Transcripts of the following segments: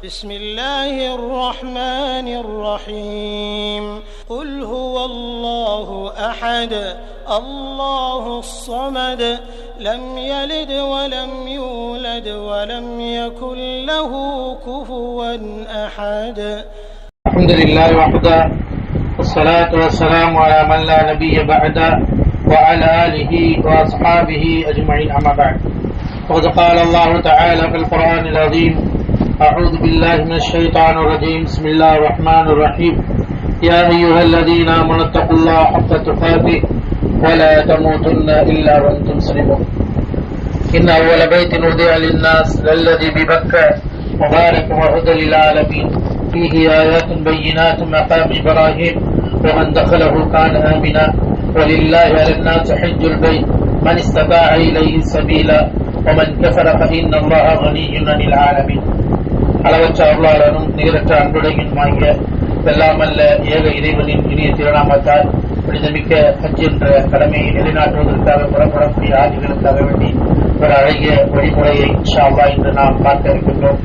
بسم الله الرحمن الرحيم قل هو الله أحد الله الصمد لم يلد ولم يولد ولم يكن له كفوا أحد. الحمد لله وحده والصلاة والسلام على من لا نبي بعده وعلى آله وأصحابه أجمعين أما بعد. وقد قال الله تعالى في القرآن العظيم: أعوذ بالله من الشيطان الرجيم. بسم الله الرحمن الرحيم. يا أيها الذين آمنوا اتقوا الله حق تقاته ولا تموتن إلا وأنتم مسلمون. إن أول بيت وضع للناس للذي ببكة مبارك وهدى للعالمين فيه آيات بينات مقام إبراهيم ومن دخله كان آمنا ولله على الناس حج البيت من استطاع إليه سبيلا ومن كفر فإن الله غني عن العالمين. அளவற்ற அருளாளனும் நிகரற்ற அன்புடையுமாகிய வெல்லாமல்ல ஏக இறைவனின் இனிய திருநாமத்தால் புனிதமிக்க ஹஜ் என்ற கடமையை நிலைநாட்டுவதற்காக புறப்படக்கூடிய ஆதிகளுக்காக வேண்டி ஒரு அழகிய வழிமுறையை இன்ஷா அல்லாஹ் இன்று நாம் பார்க்க இருக்கின்றோம்.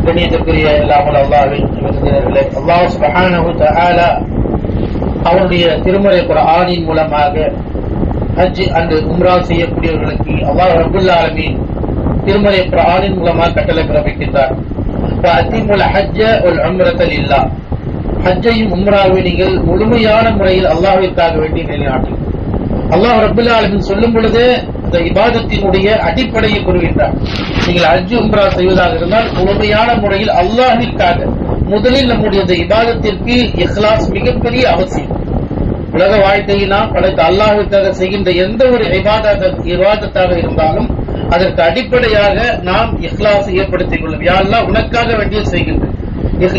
கண்ணியத்திற்குரிய இல்லாமல் அல்லாஹ்வின் விருந்தினர்களே, அல்லாஹ் சுப்ஹானஹு தஆலா அவருடைய திருமறை குர்ஆனின் மூலமாக ஹஜ் அன்று உம்ரா செய்யக்கூடியவர்களுக்கு அல்லாஹ் ரப்புல் ஆலமீன் திருமறை குர்ஆனின் மூலமாக கட்டளை பிறப்பிக்கின்றார். ஹஜ்ஜையும் உம்ராவை நீங்கள் முழுமையான முறையில் அல்லாஹ்விற்காக வேண்டி நிலைநாட்டுங்கள். அல்லாஹ் ரப்புல் ஆலமீன் சொல்லும் பொழுது இந்த இபாதத்தினுடைய அடிப்படையை கூறுகின்றார். நீங்கள் ஹஜ் உம்ரா செய்வதாக இருந்தால் முழுமையான முறையில் அல்லாஹ்விற்காக முதலில் நம்முடைய இந்த இபாதத்திற்கு இஹ்லாஸ் மிகப்பெரிய அவசியம். உலக வாழ்க்கையை நாம் படைத்த அல்லாஹ்விற்காக செய்கின்ற எந்த ஒரு இபாதத்தாக இருந்தாலும் அதற்கு அடிப்படையாக நாம் இஹ்லாஸ் ஏற்படுத்திக் கொள்ளும். யா அல்லாஹ் உனக்காக வேண்டிய செய்கின்றேன்.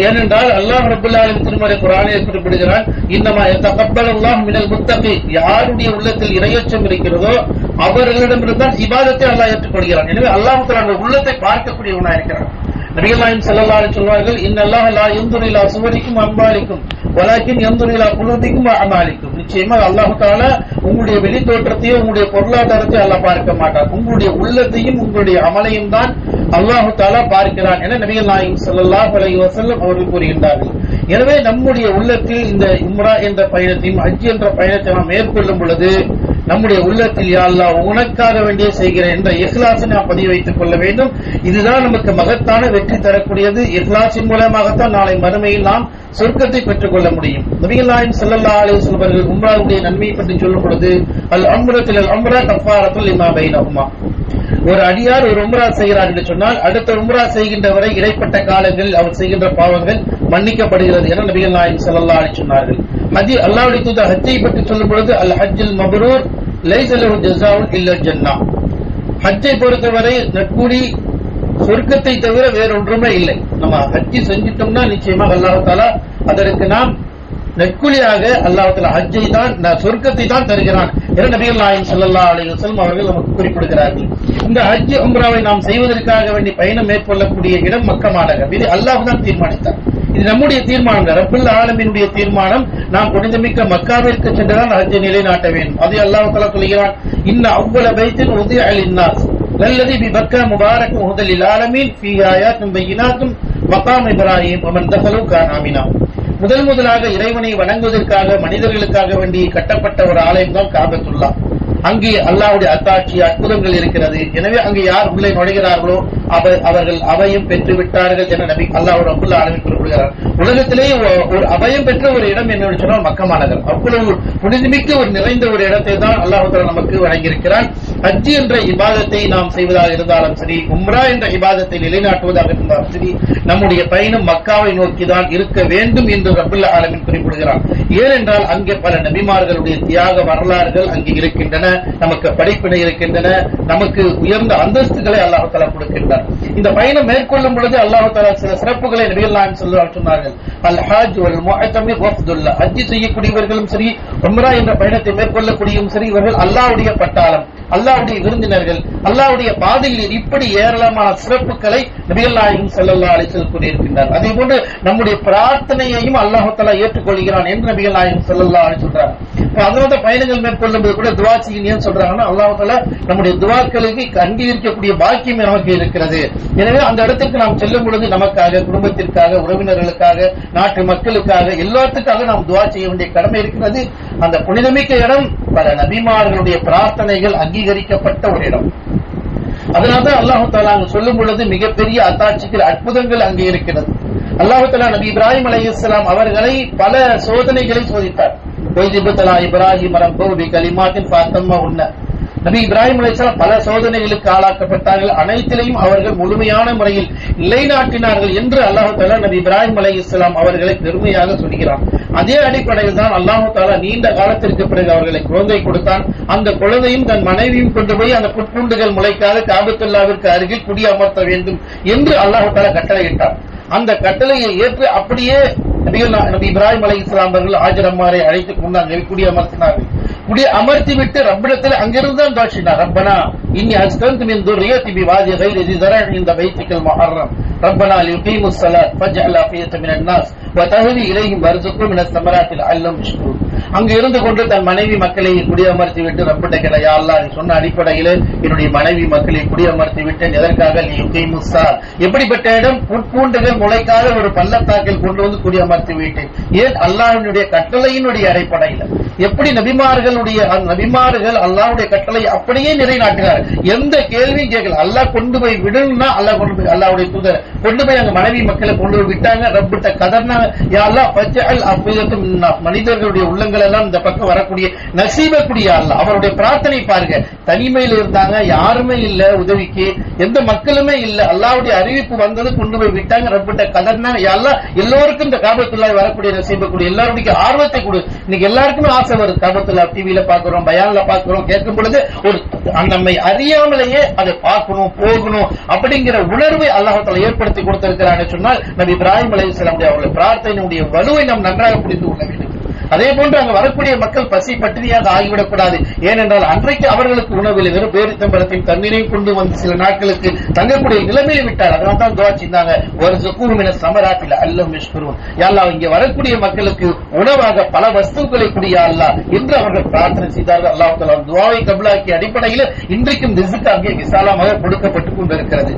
ஏனென்றால் அல்லாஹ் ரப்புல் ஆலமீன் திருமறை குர்ஆனில் குறிப்பிடுகிறான், இன்னமா யதகப்பலுல்லாஹு மினல் முத்தகீன். யாருடைய உள்ளத்தில் இறையச்சம் இருக்கிறதோ அவர்களிடமிருந்தான் இபாதத்தை அல்லாஹ் ஏற்றுக்கொள்கிறான். எனவே அல்லாஹ் தஆலா உள்ளத்தை பார்க்கக்கூடியவனாக இருக்கிறான். நபிகள் நாயகம் ஸல்லல்லாஹு அலைஹி சொல்வார்கள், இன்னல்லாஹ லா யன்துரு இலா சுவரிக்கும் அம்வாலிக்கும் வலாக்கின் யன்துரு இலா குலூபிக்கும் வ அமாலிக்கும். நிச்சயமாக அல்லாஹ் தஆலா உங்களுடைய வெளி தோற்றத்தையும் உங்களுடைய பொருளாதாரத்தையும் அல்லாஹ் பார்க்க மாட்டார், உங்களுடைய உள்ளத்தையும் உங்களுடைய அமலையும் தான் அல்லாஹ் தஆலா பார்க்கிறான் என நபிகள் நாயகம் ஸல்லல்லாஹு அலைஹி வஸல்லம் அவர்கள் கூறுகின்றார்கள். எனவே நம்முடைய உள்ளத்தில் இந்த உம்ரா என்ற பயணத்தையும் ஹஜ் என்ற பயணத்தை நாம் மேற்கொள்ளும் பொழுது நம்முடைய உள்ளத்தில் யா அல்லாஹ் உனக்காக வேண்டிய செய்கிறேன் என்ற இஹ்லாஸை நாம் பதிவு வைத்துக் கொள்ள வேண்டும். இதுதான் நமக்கு மகத்தான வெற்றி தரக்கூடியது. இஹ்லாஸின் மூலமாகத்தான் நாளை மறுமையில் நாம் சொர்க்கத்தை பெற்றுக் கொள்ள முடியும். நபிகள் நாயகம் ஸல்லல்லாஹு அலைஹி வஸல்லம் அவர்கள் உம்ராவுடைய நன்மையை பற்றி சொல்லும் பொழுது அல் உம்ரத்துல் உம்ரா கஃபாரத்துல் லிமா பைனஹுமா. ஒரு அடியார் ஒரு உம்ரா செய்கிறார் என்று சொன்னால் அடுத்த உம்ரா செய்கின்ற வரை இடைப்பட்ட காலங்களில் அவர் செய்கின்ற பாவங்கள் மன்னிக்கப்படுகிறது என நபிகள் நாயகம் ஸல்லல்லாஹு அலைஹி சொன்னார்கள். அல்லாஹ்வுடைய தூதர் ஹஜ்ஜை பற்றி சொல்லும் பொழுது அல் ஹஜ்ஜுல் மப்ரூர் லைஸ லஹு ஜஸாஉன் இல்லா ஜன்னah. ஹஜ்ஜை பொறுத்தவரை நற்கூலி சொர்க்கத்தை தவிர வேறொன்றுமே இல்லை. நம்ம ஹஜ்ஜி செஞ்சிட்டோம்னா நிச்சயமாக அல்லாஹ் தஆலா அதற்கு நாம் நற்கூலியாக அல்லாஹ் தஆலா ஹஜ்ஜை தான் சொர்க்கத்தை தான் தருகிறான் என நபிகள் நாயகம் ஸல்லல்லாஹு அலைஹி வஸல்லம் அவர்கள் நமக்கு குறிப்பிடுகிறார்கள். இந்த ஹஜ் உம்ராவை நாம் செய்வதற்காக வேண்டி பயணம் மேற்கொள்ளக்கூடிய இடம் மக்கா மாநகரம். இது அல்லாஹ் தான் தீர்மானித்தார். இது நம்முடைய தீர்மானம், ரப்புல் ஆலமீனுடைய தீர்மானம். நாம் புனிதமிக்க மக்காவிற்கு சென்றுதான் ஹஜ்ஜை நிலைநாட்ட வேண்டும். அதை அல்லாஹ் தஆலா சொல்கிறான், இன்ன அவ்வல பைத்தின் உதிஅ லின்னாஸ் லல்லதி பிபக்கா முபாரக வஹுதா லில் ஆலமீன் ஃபீஹி ஆயாத்தும் பையினாத்தும் மகாம் இப்ராஹீம் வமன் தஹலு கான ஆமினா. முதலாக இறைவனை வணங்குவதற்காக மனிதர்களுக்காக வேண்டி கட்டப்பட்ட ஒரு ஆலயம் தான் காபத்துல்லா. அங்கே அல்லாஹ்வுடைய அத்தாட்சி அற்புதங்கள் இருக்கிறது. எனவே அங்கே யார் உள்ளே நுழைகிறார்களோ அவர்கள் அபயம் பெற்று விட்டார்கள் என நபி அல்லாஹ் ரப்புல் ஆலமீன் குறிப்பிடுகிறார். உலகத்திலேயே ஒரு அபயம் பெற்ற ஒரு இடம் என்னன்னு சொன்னால் மக்கா மாநகரம். அவ்வளவு புனிதமிக்க ஒரு நிறைந்த ஒரு இடத்தை தான் அல்லாஹ் தஆலா நமக்கு வழங்கியிருக்கிறான். ஹஜ் என்ற இபாதத்தை நாம் செய்வதாக இருந்தாலும் சரி, உம்ரா என்ற இபாதத்தை நிலைநாட்டுவதாக இருந்தாலும் சரி, நம்முடைய பயணம் மக்காவை நோக்கிதான் இருக்க வேண்டும் என்று ரப்புல் ஆலமீன் குறிப்பிடுகிறார். ஏனென்றால் அங்கே பல நபிமார்களுடைய தியாக வரலாறுகள் அங்கே இருக்கின்றன, நமக்கு படிப்பினை இருக்கின்றன, நமக்கு உயர்ந்த அந்தஸ்துகளை அல்லாஹ் தஆலா கொடுக்கின்றார். இந்த பயணம் மேற்கொள்ளும் பொழுது அல்லாஹ் தஆலா சில சிறப்புகளை நபிகள் நாயகம் ஸல்லல்லாஹு அலைஹி சொன்னார்கள். அல் ஹஜ் வல் முஅத்தமிர் வஃதுல்லாஹ். ஹஜ் செய்யக்கூடியவர்களும் சரி, உம்ரா என்ற பயணத்தை மேற்கொள்ளக்கூடியவரும் சரி, இவர்கள் அல்லாஹ்வுடைய பட்டாளம். அல்லாஹ்வுடைய விருந்தினர்கள், அல்லாஹ்வுடைய பாதையில் இப்படி ஏராளமான சிறப்புகளை நபிகள் நாயகம் ஸல்லல்லாஹு அலைஹி வஸல்லம் கூறியிருக்கின்றார். அதே போன்று நம்முடைய பிரார்த்தனையையும் அல்லாஹ் தஆலா ஏற்றுக்கொள்கிறான் என்று நபிகள் நாயகம் ஸல்லல்லாஹு அலைஹி வஸல்லம் சொல்றாங்க. அதனால பயணங்கள் மேற்கொள்ளும் போது கூட துஆ செய்யுங்க ஏன் சொல்றாங்கன்னா, அல்லாஹ் தஆலா நம்முடைய துஆக்களுக்கு அங்கீகரிக்கக்கூடிய பாக்கியம் நமக்கு இருக்கிறது. எனவே அந்த இடத்துக்கு நாம் செல்லும் பொழுது நமக்காக, குடும்பத்திற்காக, உறவினர்களுக்காக, நாட்டு மக்களுக்காக, எல்லாத்துக்காக நாம் துஆ செய்ய வேண்டிய கடமை இருக்கிறது. அந்த புனிதமிக்க இடம் பல நபிமார்களுடைய பிரார்த்தனைகள் அங்கீகரிக்கப்பட்ட ஒரு இடம். அதனால்தான் அல்லாஹ் தஆலா அங்கு சொல்லும் பொழுது மிகப்பெரிய அத்தாட்சிகள், அற்புதங்கள் அங்கே இருக்கிறது. அல்லாஹ் தஆலா நபி இப்ராஹிம் அலைஹிஸ்ஸலாம் அவர்களை பல சோதனைகளை சோதித்தார். இப்ராஹிம் ரப்பஹு பிகலிமாத்தின் ஃபஅத்தம்மஹுன்ன. நபி இப்ராஹிம் அலைஹிஸ்ஸலாம் பல சோதனைகளுக்கு ஆளாக்கப்பட்டார்கள். அனைத்திலையும் அவர்கள் முழுமையான முறையில் நிலைநாட்டினார்கள் என்று அல்லாஹ் தஆலா நபி இப்ராஹிம் அலைஹிஸ்ஸலாம் அவர்களை பெருமையாக சொல்கிறான். அதே அடிப்படையில் தான் அல்லாஹ் தஆலா நீண்ட காலத்திற்கு பிறகு அவர்களை குழந்தை கொடுத்தான். அந்த குழந்தையும் தன் மனைவியும் கொண்டு போய் அந்த புற்பூண்டுகள் முளைக்காத காபத்துல்லாவிற்கு அருகில் குடியமர்த்த வேண்டும் என்று அல்லாஹ் தஆலா கட்டளையிட்டார். அந்த கட்டளையை ஏற்று அப்படியே நபி இப்ராஹிம் அலைஹிஸ்ஸலாம் அவர்கள் ஹாஜர் அம்மாரை அழைத்துக் கொண்டாங்க, குடியமர்த்தினார்கள். அமர்த்தி விட்டு ரப்பிடத்தில் அங்கிருந்து தான் துஆ ரப்பனா இன்னி அஸ்கன்து மின் துர்ரியத்தி பிவாதி கைரி தி ஸரஇன் இன்த பைத்திகல் முஹர்ரம் ரப்பனா லியுகீமுஸ் ஸலாத் ஃபஜ்அல் அஃபியத மினன் நாஸ் வ தஹ்வி இலைஹிம் வர்ஸுக்ஹும் மினஸ் ஸமராத்தில் லஅல்லஹும் யஷ்குரூன். அங்கு இருந்து கொண்டு தன் மனைவி மக்களை குடியமர்த்தி விட்டு ரப்பிட்ட கேட்ட, யா அல்லாஹ் நீ சொன்ன அடிப்படையில் என்னுடைய மனைவி மக்களை குடியமர்த்தி விட்டேன். எதற்காக? லியுகீமுஸ் ஸலாத். எப்படிப்பட்ட இடம்? புற்பூண்டுகள் முளைக்காத ஒரு பள்ளத்தாக்கில் கொண்டு வந்து குடியமர்த்தி விட்டேன். ஏன்? அல்லாஹ்வினுடைய கட்டளையினுடைய அடிப்படையில். எப்படி நபிமார்கள் அல்லாஹ்வுடைய கட்டளை அப்படியே நிறைநாட்டினார். எந்த கேள்வியும் கேட்கல. அல்லாஹ் கொண்டு போய் விடணும்னா அல்லாஹ் கொண்டு போய், அல்லாஹ்வுடைய தூதர் கொண்டு போய் அங்க மனைவி மக்களை கொண்டு போய் விட்டாங்க. ரப்பிட்ட கதர்னாங்க, யா அல்லாஹ் ஃபஜ்அல் அஃபியத்தும் மனிதர்களுடைய உள்ளங்கள் எல்லாம் இந்த பக்கம் வரக்கூடிய நசீபக்கூடிய அல்லாஹ். அவருடைய பிரார்த்தனை பாருங்க, தனிமையில் இருந்தாங்க, யாருமே இல்ல உதவிக்கு, எந்த மக்களுமே இல்ல. அல்லாஹ்வுடைய அறிவிப்பு வந்தது, கொண்டு போய் விட்டாங்க. ரப்பிட்ட கதர்னாங்க, யா அல்லாஹ் எல்லோருக்கும் இந்த காபத்துல்லாஹ் வரக்கூடிய நசீபக்கூடிய எல்லாருடைய ஆர்வத்தை கொடு. இன்னைக்கு எல்லாருக்குமே ஆசை வருது, காபத்துல்லாஹ் டிவியில பாக்குறோம், பயான்ல பாக்குறோம், கேட்கும் பொழுது ஒரு நம்மை அறியாமலேயே அதை பார்க்கணும், போகணும் அப்படிங்கிற உணர்வை அல்லாஹ் தஆலா ஏற்படுத்தி கொடுத்திருக்கிறான்னு சொன்னால் நபி இப்ராஹிம் அலைஹிஸ்ஸலாம் அவருடைய பிரார்த்தனையுடைய வலுவை நாம் நன்றாக புரிந்து கொள்ள வேண்டும். அதே போன்று அங்கு வரக்கூடிய மக்கள் பசி பட்டினியாக ஆகிவிடக் கூடாது. ஏனென்றால் அன்றைக்கு அவர்களுக்கு உணவில் வெறும் பேரித்தம்பரத்தின் தண்ணீரையும் கொண்டு வந்து சில நாட்களுக்கு தங்கக்கூடிய நிலைமையை விட்டார். அதனால தான் துஆ செய்தாங்க, வர்ஸுக்ஹும் மினஸ் ஸமராத்தில் லஅல்லஹும் யஷ்குரூன். யா அல்லாஹ் இங்கே வரக்கூடிய மக்களுக்கு உணவாக பல வஸ்துக்களை கொடு யா அல்லாஹ் என்று அவர்கள் பிரார்த்தனை செய்தார்கள். அல்லாஹ் தஆலா துஆவை கபூலாக்கிய அடிப்படையில் இன்றைக்கும் ரிஸ்க் அங்கே விசாலமாக கொடுக்கப்பட்டுக் கொண்டிருக்கிறது.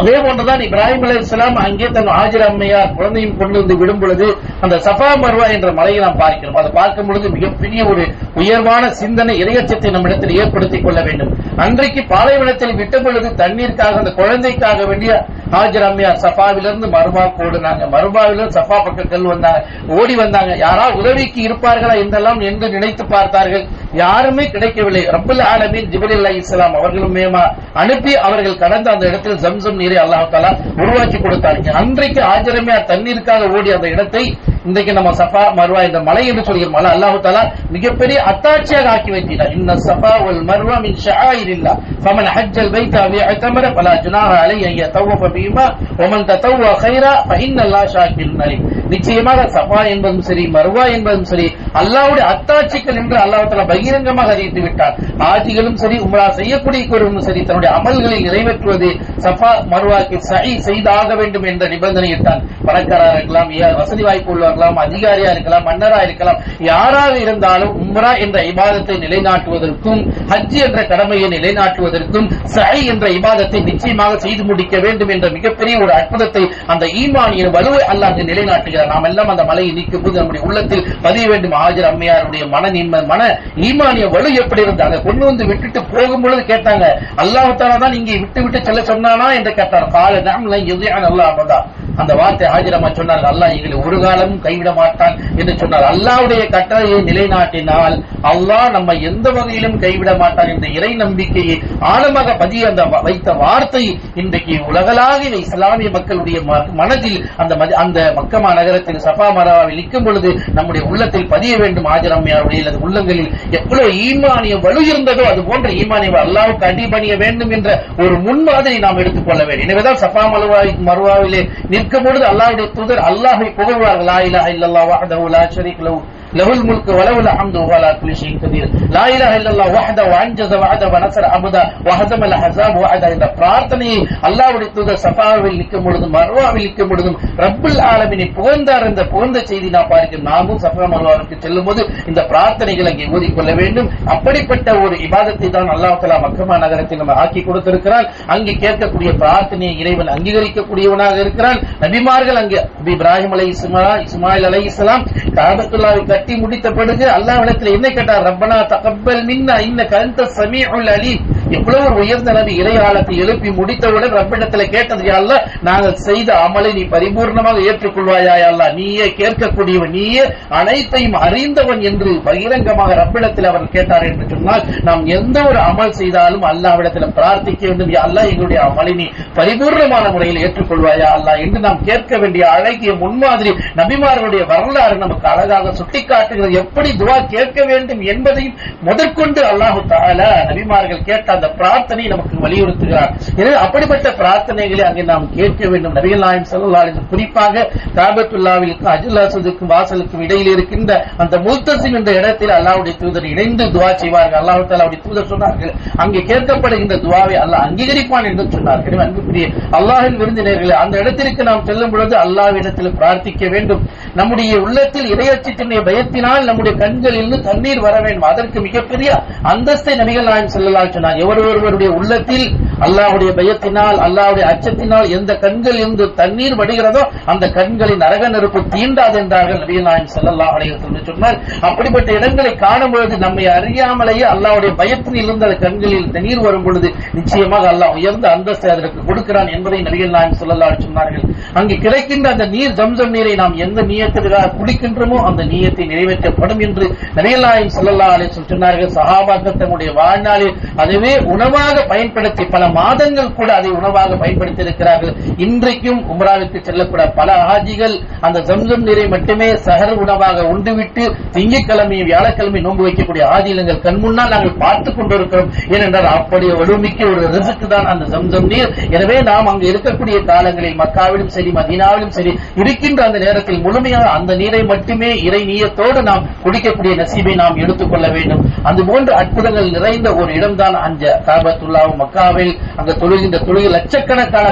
அதே போன்றுதான் இப்ராஹிம் அலைஹிஸ்ஸலாம் அங்கே தன் ஹாஜர் அம்மையார் குழந்தையும் கொண்டு வந்து விடும் பொழுது அந்த சஃபா மர்வா என்ற மலையை நாம் பார்க்கிறோம். அதை பார்க்கும் பொழுது மிகப்பெரிய ஒரு உயர்வான சிந்தனை, இறையச்சத்தை நம்மிடத்தில் ஏற்படுத்திக் கொள்ள வேண்டும். அன்றைக்கு பாலைவனத்தில் விட்ட பொழுது தண்ணீருக்காக அந்த குழந்தைக்காக வேண்டிய ஹாஜர் அம்மையார் சஃபாவிலிருந்து மர்வா ஓடுனாங்க. மர்வாவிலிருந்து சஃபா பக்கத்தில் வந்தாங்க, ஓடி வந்தாங்க. யாராவது உதவிக்கு இருப்பார்களா என்றெல்லாம் என்று நினைத்து பார்த்தார்கள். யாருமே கிடைக்கவில்லை. ரப்புல் ஆலமீன் ஜிப்ரீல் அலைஹிஸ்ஸலாம் அவர்களும் அனுப்பி அவர்கள் கடந்த அந்த இடத்தில் ஜம்சம் நீரை அல்லாஹ் தஆலா உருவாக்கி கொடுத்தார்கள். அன்றைக்கு ஹாஜர் அம்மையார் தண்ணீருக்காக ஓடி அந்த இடத்தை இன்றைக்கு நம்ம சஃபா மர்வா இந்த மலை என்று சொல்கிற மலை அல்லாஹ் தஆலா மிகப்பெரிய அத்தாட்சியாக ஆக்கி வைத்தார். இன்ன ஸஃபா வல் மர்வா மின் ஷஆயிரில்லாஹ் ஃபமன் ஹஜ்ஜல் பைத அவ் இஅ்தமர ஃபலா ஜுனாஹ அலைஹி அன் யதவஃப பிஹிமா வமன் ததவ்வ கைரா ஃபஇன்னல்லாஹ ஷாக்கிருன் அலீம். நிச்சயமாக சஃபா என்பதும் சரி, மர்வா என்பதும் சரி அல்லாஹ்வுடைய அத்தாட்சிகள் என்று அல்லாஹ் தஆலா பகிரங்கமாக அறிவித்து விட்டார். ஆஜிகளும் சரி, உம்ரா செய்யக்கூடியவர்களும் சரி தன்னுடைய அமல்களை நிறைவேற்றுவது சஃபா மர்வாக்கு சஹீ செய்தாக வேண்டும் என்ற நிபந்தனை இட்டான். பணக்காரராக இருக்கலாம், வசதி வாய்ப்பு உள்ளவர்களாம், அதிகாரியா இருக்கலாம், மன்னரா இருக்கலாம், யாராக இருந்தாலும் உம்ரா என்ற இபாதத்தை நிலைநாட்டுவதற்கும் ஹஜ் என்ற கடமையை நிலைநாட்டுவதற்கும் சஹீ என்ற இபாதத்தை நிச்சயமாக செய்து முடிக்க வேண்டும் என்ற மிகப்பெரிய ஒரு அற்புதத்தை அந்த ஈமானிய வலுவை அல்லாஹ் நிலைநாட்டுகிறார். நாம் எல்லாம் அந்த மலையை நீக்கும் போது நம்முடைய உள்ளத்தில் பதிய வேண்டும். ஹாஜர் அம்மையாருடைய மன ஈமானிய வலு எப்படி இருந்தாங்க. கொண்டு வந்து விட்டுட்டு போகும் பொழுது கேட்டாங்க, அல்லாஹ் தஆலா தான் இங்கே விட்டு விட்டு செல்ல சொன்னானா என்று கேட்டார். கால நஅம் லன் யுதிஅன அல்லாஹ் அபதா. அந்த வார்த்தை ஹாஜர் அம்மா சொன்னார்கள், அல்லாஹ் எங்களை ஒரு காலமும் கைவிட மாட்டான் என்று சொன்னார். அல்லாஹ்வுடைய கட்டளையை நிலைநாட்டினால் அல்லாஹ் நம்ம எந்த வகையிலும் கைவிட மாட்டான் என்ற இறை நம்பிக்கையை ஆழமாக பதிய அந்த வைத்த வார்த்தை இன்றைக்கு உலகளாவிய இஸ்லாமிய மக்களுடைய மனதில் அந்த மக்கமா நகரத்தில் சஃபா மர்வாவில் நிற்கும் பொழுது நம்முடைய உள்ளத்தில் பதிய வேண்டும். ஹாஜர் அம்மையாருடைய உள்ளங்களில் எவ்வளவு ஈமானிய வலு இருந்ததோ அது போன்ற ஈமானிய அல்லாஹ்வுக்கு அடிபணிய வேண்டும் என்ற ஒரு முன்மாதிரி நாம் எடுத்துக்கொள்ள வேண்டும். எனவேதான் சஃபா மர்வாவிலே நிற்கும் பொழுது அல்லாஹ்வுடைய தூதர் அல்லாஹ்வை புகழ்வார்கள். லா இலாஹ இல்லல்லாஹ் வஹ்தஹு லா ஷரீக லஹு லஹுல் முல்கு வலஹுல் ஹம்து வ அலா குல்லி ஷைஇன் கதீர், லா இலாஹ இல்லல்லாஹ் வஹ்தஹு அன்ஜஸ வஅத வ நஸர அபதா வ ஹஸமல் அஹ்ஸாப் வஅத. இந்த பிரார்த்தனையை அல்லாஹ்வுடைய தூதர் சஃபாவில் நிற்கும் பொழுதும் மர்வாவில் நிற்கும் பொழுதும் ரப்புல் ஆலமீனை புகழ்ந்தார். இந்த புகழ்ந்த செய்தி நான் பார்க்கிறேன். நாமும் சஃபா மர்வாவுக்கு செல்லும் போது இந்த பிரார்த்தனைகளை அங்கே ஓதிக்கொள்ள வேண்டும். அப்படிப்பட்ட ஒரு இபாதத்தை தான் அல்லாஹ் தஆலா மக்கமா நகரத்தில் நம்ம ஆக்கி கொடுத்திருக்கிறார். அங்கே கேட்கக்கூடிய பிரார்த்தனையை இறைவன் அங்கீகரிக்கக்கூடியவனாக இருக்கிறான். நபிமார்கள் அங்கே இப்ராஹிம் அலைஹிஸ்ஸலாம், இஸ்மாயில் அலைஹிஸ்ஸலாம் கஅபத்துல்லாஹை கட்டி முடித்த பிறகு அல்லாஹ்விடத்தில் என்ன கேட்டார்? ரப்பனா தகப்பல் மின்னா இன்னக அன்தஸ் ஸமீஉல் அலீம். எவ்வளவு ஒரு உயர்ந்த நபி இறையாளத்தை எழுப்பி முடித்தவுடன் ரப்பிடத்தில் கேட்டது, யா அல்லாஹ் நாங்கள் செய்த அமலை நீ பரிபூர்ணமாக ஏற்றுக்கொள்வாயா யா அல்லாஹ், நீயே கேட்கக்கூடியவன், நீயே அனைத்தையும் அறிந்தவன் என்று பகிரங்கமாக ரப்பிடத்தில் அவர் கேட்டார் என்று சொன்னால், நாம் எந்த ஒரு அமல் செய்தாலும் அல்லாஹ்விடத்தில் பிரார்த்திக்க வேண்டும். யா அல்லாஹ் எங்களுடைய அமலை நீ பரிபூர்ணமான முறையில் ஏற்றுக்கொள்வாயா அல்லாஹ் என்று நாம் கேட்க வேண்டிய அழகிய முன்மாதிரி நபிமார்களுடைய வரலாறு நமக்கு அழகாக சுட்டிக்காட்டுகிறது. எப்படி துஆ கேட்க வேண்டும் என்பதையும் முதற்கொண்டு அல்லாஹ் தஆலா நபிமார்கள் கேட்ட அந்த பிரார்த்தனை நமக்கு வலியுறுத்துகிறார். எனவே அப்படிப்பட்ட பிரார்த்தனைகளை அங்கே நாம் கேட்க வேண்டும். நபிகள் நாயகம் ஸல்லல்லாஹு அலைஹி வஸல்லம் குறிப்பாக காபத்துல்லாஹ்விற்கும் ஹஜ்ருல் அஸ்வதுக்கும் வாசலுக்கும் இடையில் இருக்கின்ற அந்த முல்தஸிம் என்ற இடத்தில் அல்லாஹ்வுடைய தூதர் இணைந்து துஆ செய்வார்கள். அல்லாஹ் தஆலாவுடைய தூதர் சொன்னார்கள், அங்கே கேட்கப்படுகின்ற துஆவை அல்லாஹ் அங்கீகரிப்பான் என்று சொன்னார்கள். எனவே அன்புக்குரிய அல்லாஹ்வின் விருந்தினர்களே, அந்த இடத்திற்கு நாம் செல்லும் பொழுது அல்லாஹ்விடத்தில் பிரார்த்திக்க வேண்டும். நம்முடைய உள்ளத்தில் இறையச்சத்தினுடைய பயத்தினால் நம்முடைய கண்களில் தண்ணீர் வர வேண்டும். அதற்கு மிகப்பெரிய அந்தஸ்தை நபிகள் நாயகம் ஸல்லல்லாஹு அலைஹி வஸல்லம் ஒருவருடைய உள்ளத்தில் அல்லாஹ்வுடைய பயத்தினால் அல்லாஹ்வுடைய அச்சத்தினால் எந்த கண்கள் இருந்து தண்ணீர் வடிகிறதோ அந்த கண்களின் நரக நெருப்பு தீண்டாது என்றார்கள் நபிகள் நாயகம் ஸல்லல்லாஹு அலைஹி வஸல்லம் சொன்னார். அப்படிப்பட்ட இடங்களை காணும் பொழுது நம்மை அறியாமலேயே அல்லாஹ்வுடைய பயத்தில் இருந்த கண்களில் தண்ணீர் வரும் பொழுது நிச்சயமாக அல்லாஹ் உயர்ந்த அந்தஸ்தை அதற்கு கொடுக்கிறான் என்பதை நபிகள் நாயகம் ஸல்லல்லாஹு அலைஹி சொன்னார்கள். அங்கே கிடைக்கின்ற அந்த நீர் ஜம்சம் நீரை நாம் எந்த நியத்திற்காக குடிக்கின்றோமோ அந்த நியத்தை நிறைவேற்றப்படும் என்று நபிகள் நாயகம் ஸல்லல்லாஹு அலைஹி வஸல்லம் சொன்னார்கள். சஹாபாக்கள் தம்முடைய வாழ்நாளில் அதுவே உணவாக பயன்படுத்தி பல மாதங்கள் கூட அதை உணவாக பயன்படுத்தி இருக்கிறார்கள். இன்றைக்கும் உம்ராவிற்கு செல்லக்கூட பல ஹாஜிகள் அந்த ஜம்சம் நீரை மட்டுமே சஹர் உணவாக உண்டுவிட்டு திங்கட்கிழமை வியாழக்கிழமை நோன்பு வைக்கக்கூடிய ஆதிலங்கள் கண் முன்னால் நாங்கள் பார்த்துக் கொண்டிருக்கிறோம். ஏனென்றால் அப்படி வலுமிக்க ஒரு ரிஸ்க் தான் அந்த ஜம்சம் நீர். எனவே நாம் அங்கு இருக்கக்கூடிய காலங்களில் மக்காவிலும் சரி மதீனாவிலும் சரி இருக்கின்ற அந்த நேரத்தில் முழுமையாக அந்த நீரை மட்டுமே இறை நீயத்தோடு நாம் குடிக்கக்கூடிய நசீபை நாம் எடுத்துக்கொள்ள வேண்டும். அதுபோன்ற அற்புதங்கள் நிறைந்த ஒரு இடம்தான் அந்த காபத்துல்லாஹ் மக்காவில். அங்கு தொழுகின்ற தொழுகை லட்சக்கணக்கான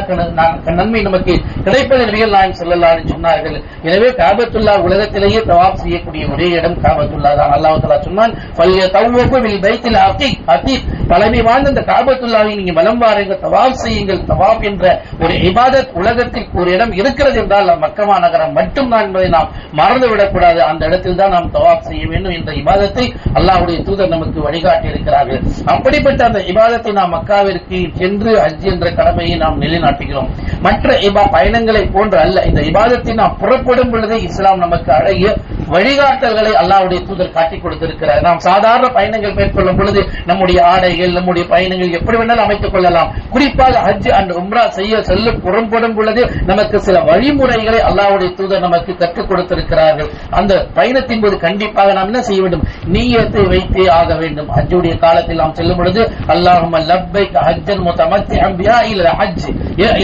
நன்மை நமக்கு கிடைப்பதை நபிகள் நாயகம் ஸல்லல்லாஹு அலைஹி சொன்னார்கள். எனவே காபத்துல்லாஹ் உலகத்திலேயே தவாப் செய்யக்கூடிய ஒரே இடம் காபத்துல்லாஹ் தான். அல்லாஹ் தஆலா சொன்னான், ஃபல்யதவ்வபு பில் பைத்தில் அதீக், பழமை வாழ்ந்த இந்த காபத்துல்லாஹை நீங்க வலம் வாருங்கள், தவாப் செய்யுங்கள். தவாப் என்ற ஒரு இபாதத் உலகத்தில் ஒரு இடம் இருக்கிறது என்றால் மக்கமா நகரம் மட்டும்தான் என்பதை நாம் மறந்துவிடக் கூடாது. அந்த இடத்தில் தான் நாம் தவாப் செய்ய வேண்டும் என்ற இபாதத்தை அல்லாஹ்வுடைய தூதர் நமக்கு வழிகாட்டி இருக்கிறார்கள். அப்படிப்பட்ட அந்த இபாதத்தை நாம் மக்காவிற்கு சென்று ஹஜ் என்ற கடமையை நாம் நிலைநாட்டுகிறோம். மற்ற பயணங்களை போன்று அல்ல. இந்த இபாதத்தை நாம் புறப்படும் பொழுதே இஸ்லாம் நமக்கு அழகிய வழிகாட்டல்களை அல்லாஹ்வுடைய தூதர் காட்டிக் கொடுத்திருக்கிறார். நாம் சாதாரண பயணங்கள் மேற்கொள்ளும் பொழுது நம்முடைய ஆடைகள் நம்முடைய பயணங்கள் எப்படி வேணாலும் அமைத்துக் கொள்ளலாம். குறிப்பாக ஹஜ் அண்ட் உம்ரா செய்ய செல்ல புறப்படும் பொழுது நமக்கு சில வழிமுறைகளை அல்லாஹ்வுடைய தூதர் நமக்கு கற்றுக் கொடுத்திருக்கிறார்கள். அந்த பயணத்தின் போது கண்டிப்பாக நாம் என்ன செய்ய வேண்டும்? நிய்யத்தை வைத்தே ஆக வேண்டும். ஹஜ்ஜுடைய காலத்தில் நாம் செல்லும் பொழுது அல்லாஹும்ம லப்பைக் ஹஜ்ஜன் முத்தமத்திஅன் பிஹா இலல் ஹஜ்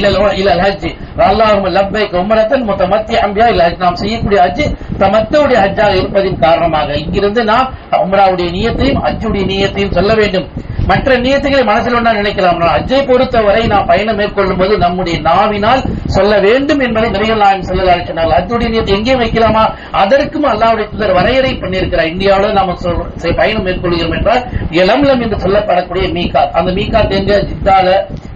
இலல் ஹஜ், அல்லாஹும்ம லப்பைக் உம்ரத்தன் முத்தமத்திஅன் பிஹா இலல் ஹஜ். நாம் செய்யக்கூடிய ஹஜ் தமத்துடைய ஹஜ்ஜாக இருப்பதின் காரணமாக இங்கிருந்து நாம் உம்ராவுடைய நியத்தையும் ஹஜ்ஜுடைய நியத்தையும் சொல்ல வேண்டும். மற்ற நியத்துகளை மனசில் ஒன்றா நினைக்கலாம். ஹஜ்ஜை பொறுத்தவரை நாம் பயணம் மேற்கொள்ளும் போது நம்முடைய நாவினால் சொல்ல வேண்டும் என்பதை நபிகள் நாயகம் ஸல்லல்லாஹு அலைஹி வஸல்லம் ஹஜ்ஜுடைய நியத்தை எங்கே வைக்கலாமா? அதற்கும் அல்லாஹ்வுடைய தூதர் வரையறை பண்ணியிருக்கிறார். இந்தியாவில் நாம் பயணம் மேற்கொள்கிறோம் என்றால் யலம்லம் என்று சொல்லப்படக்கூடிய மீகாத், அந்த மீகாத் எங்க? ஜித்தால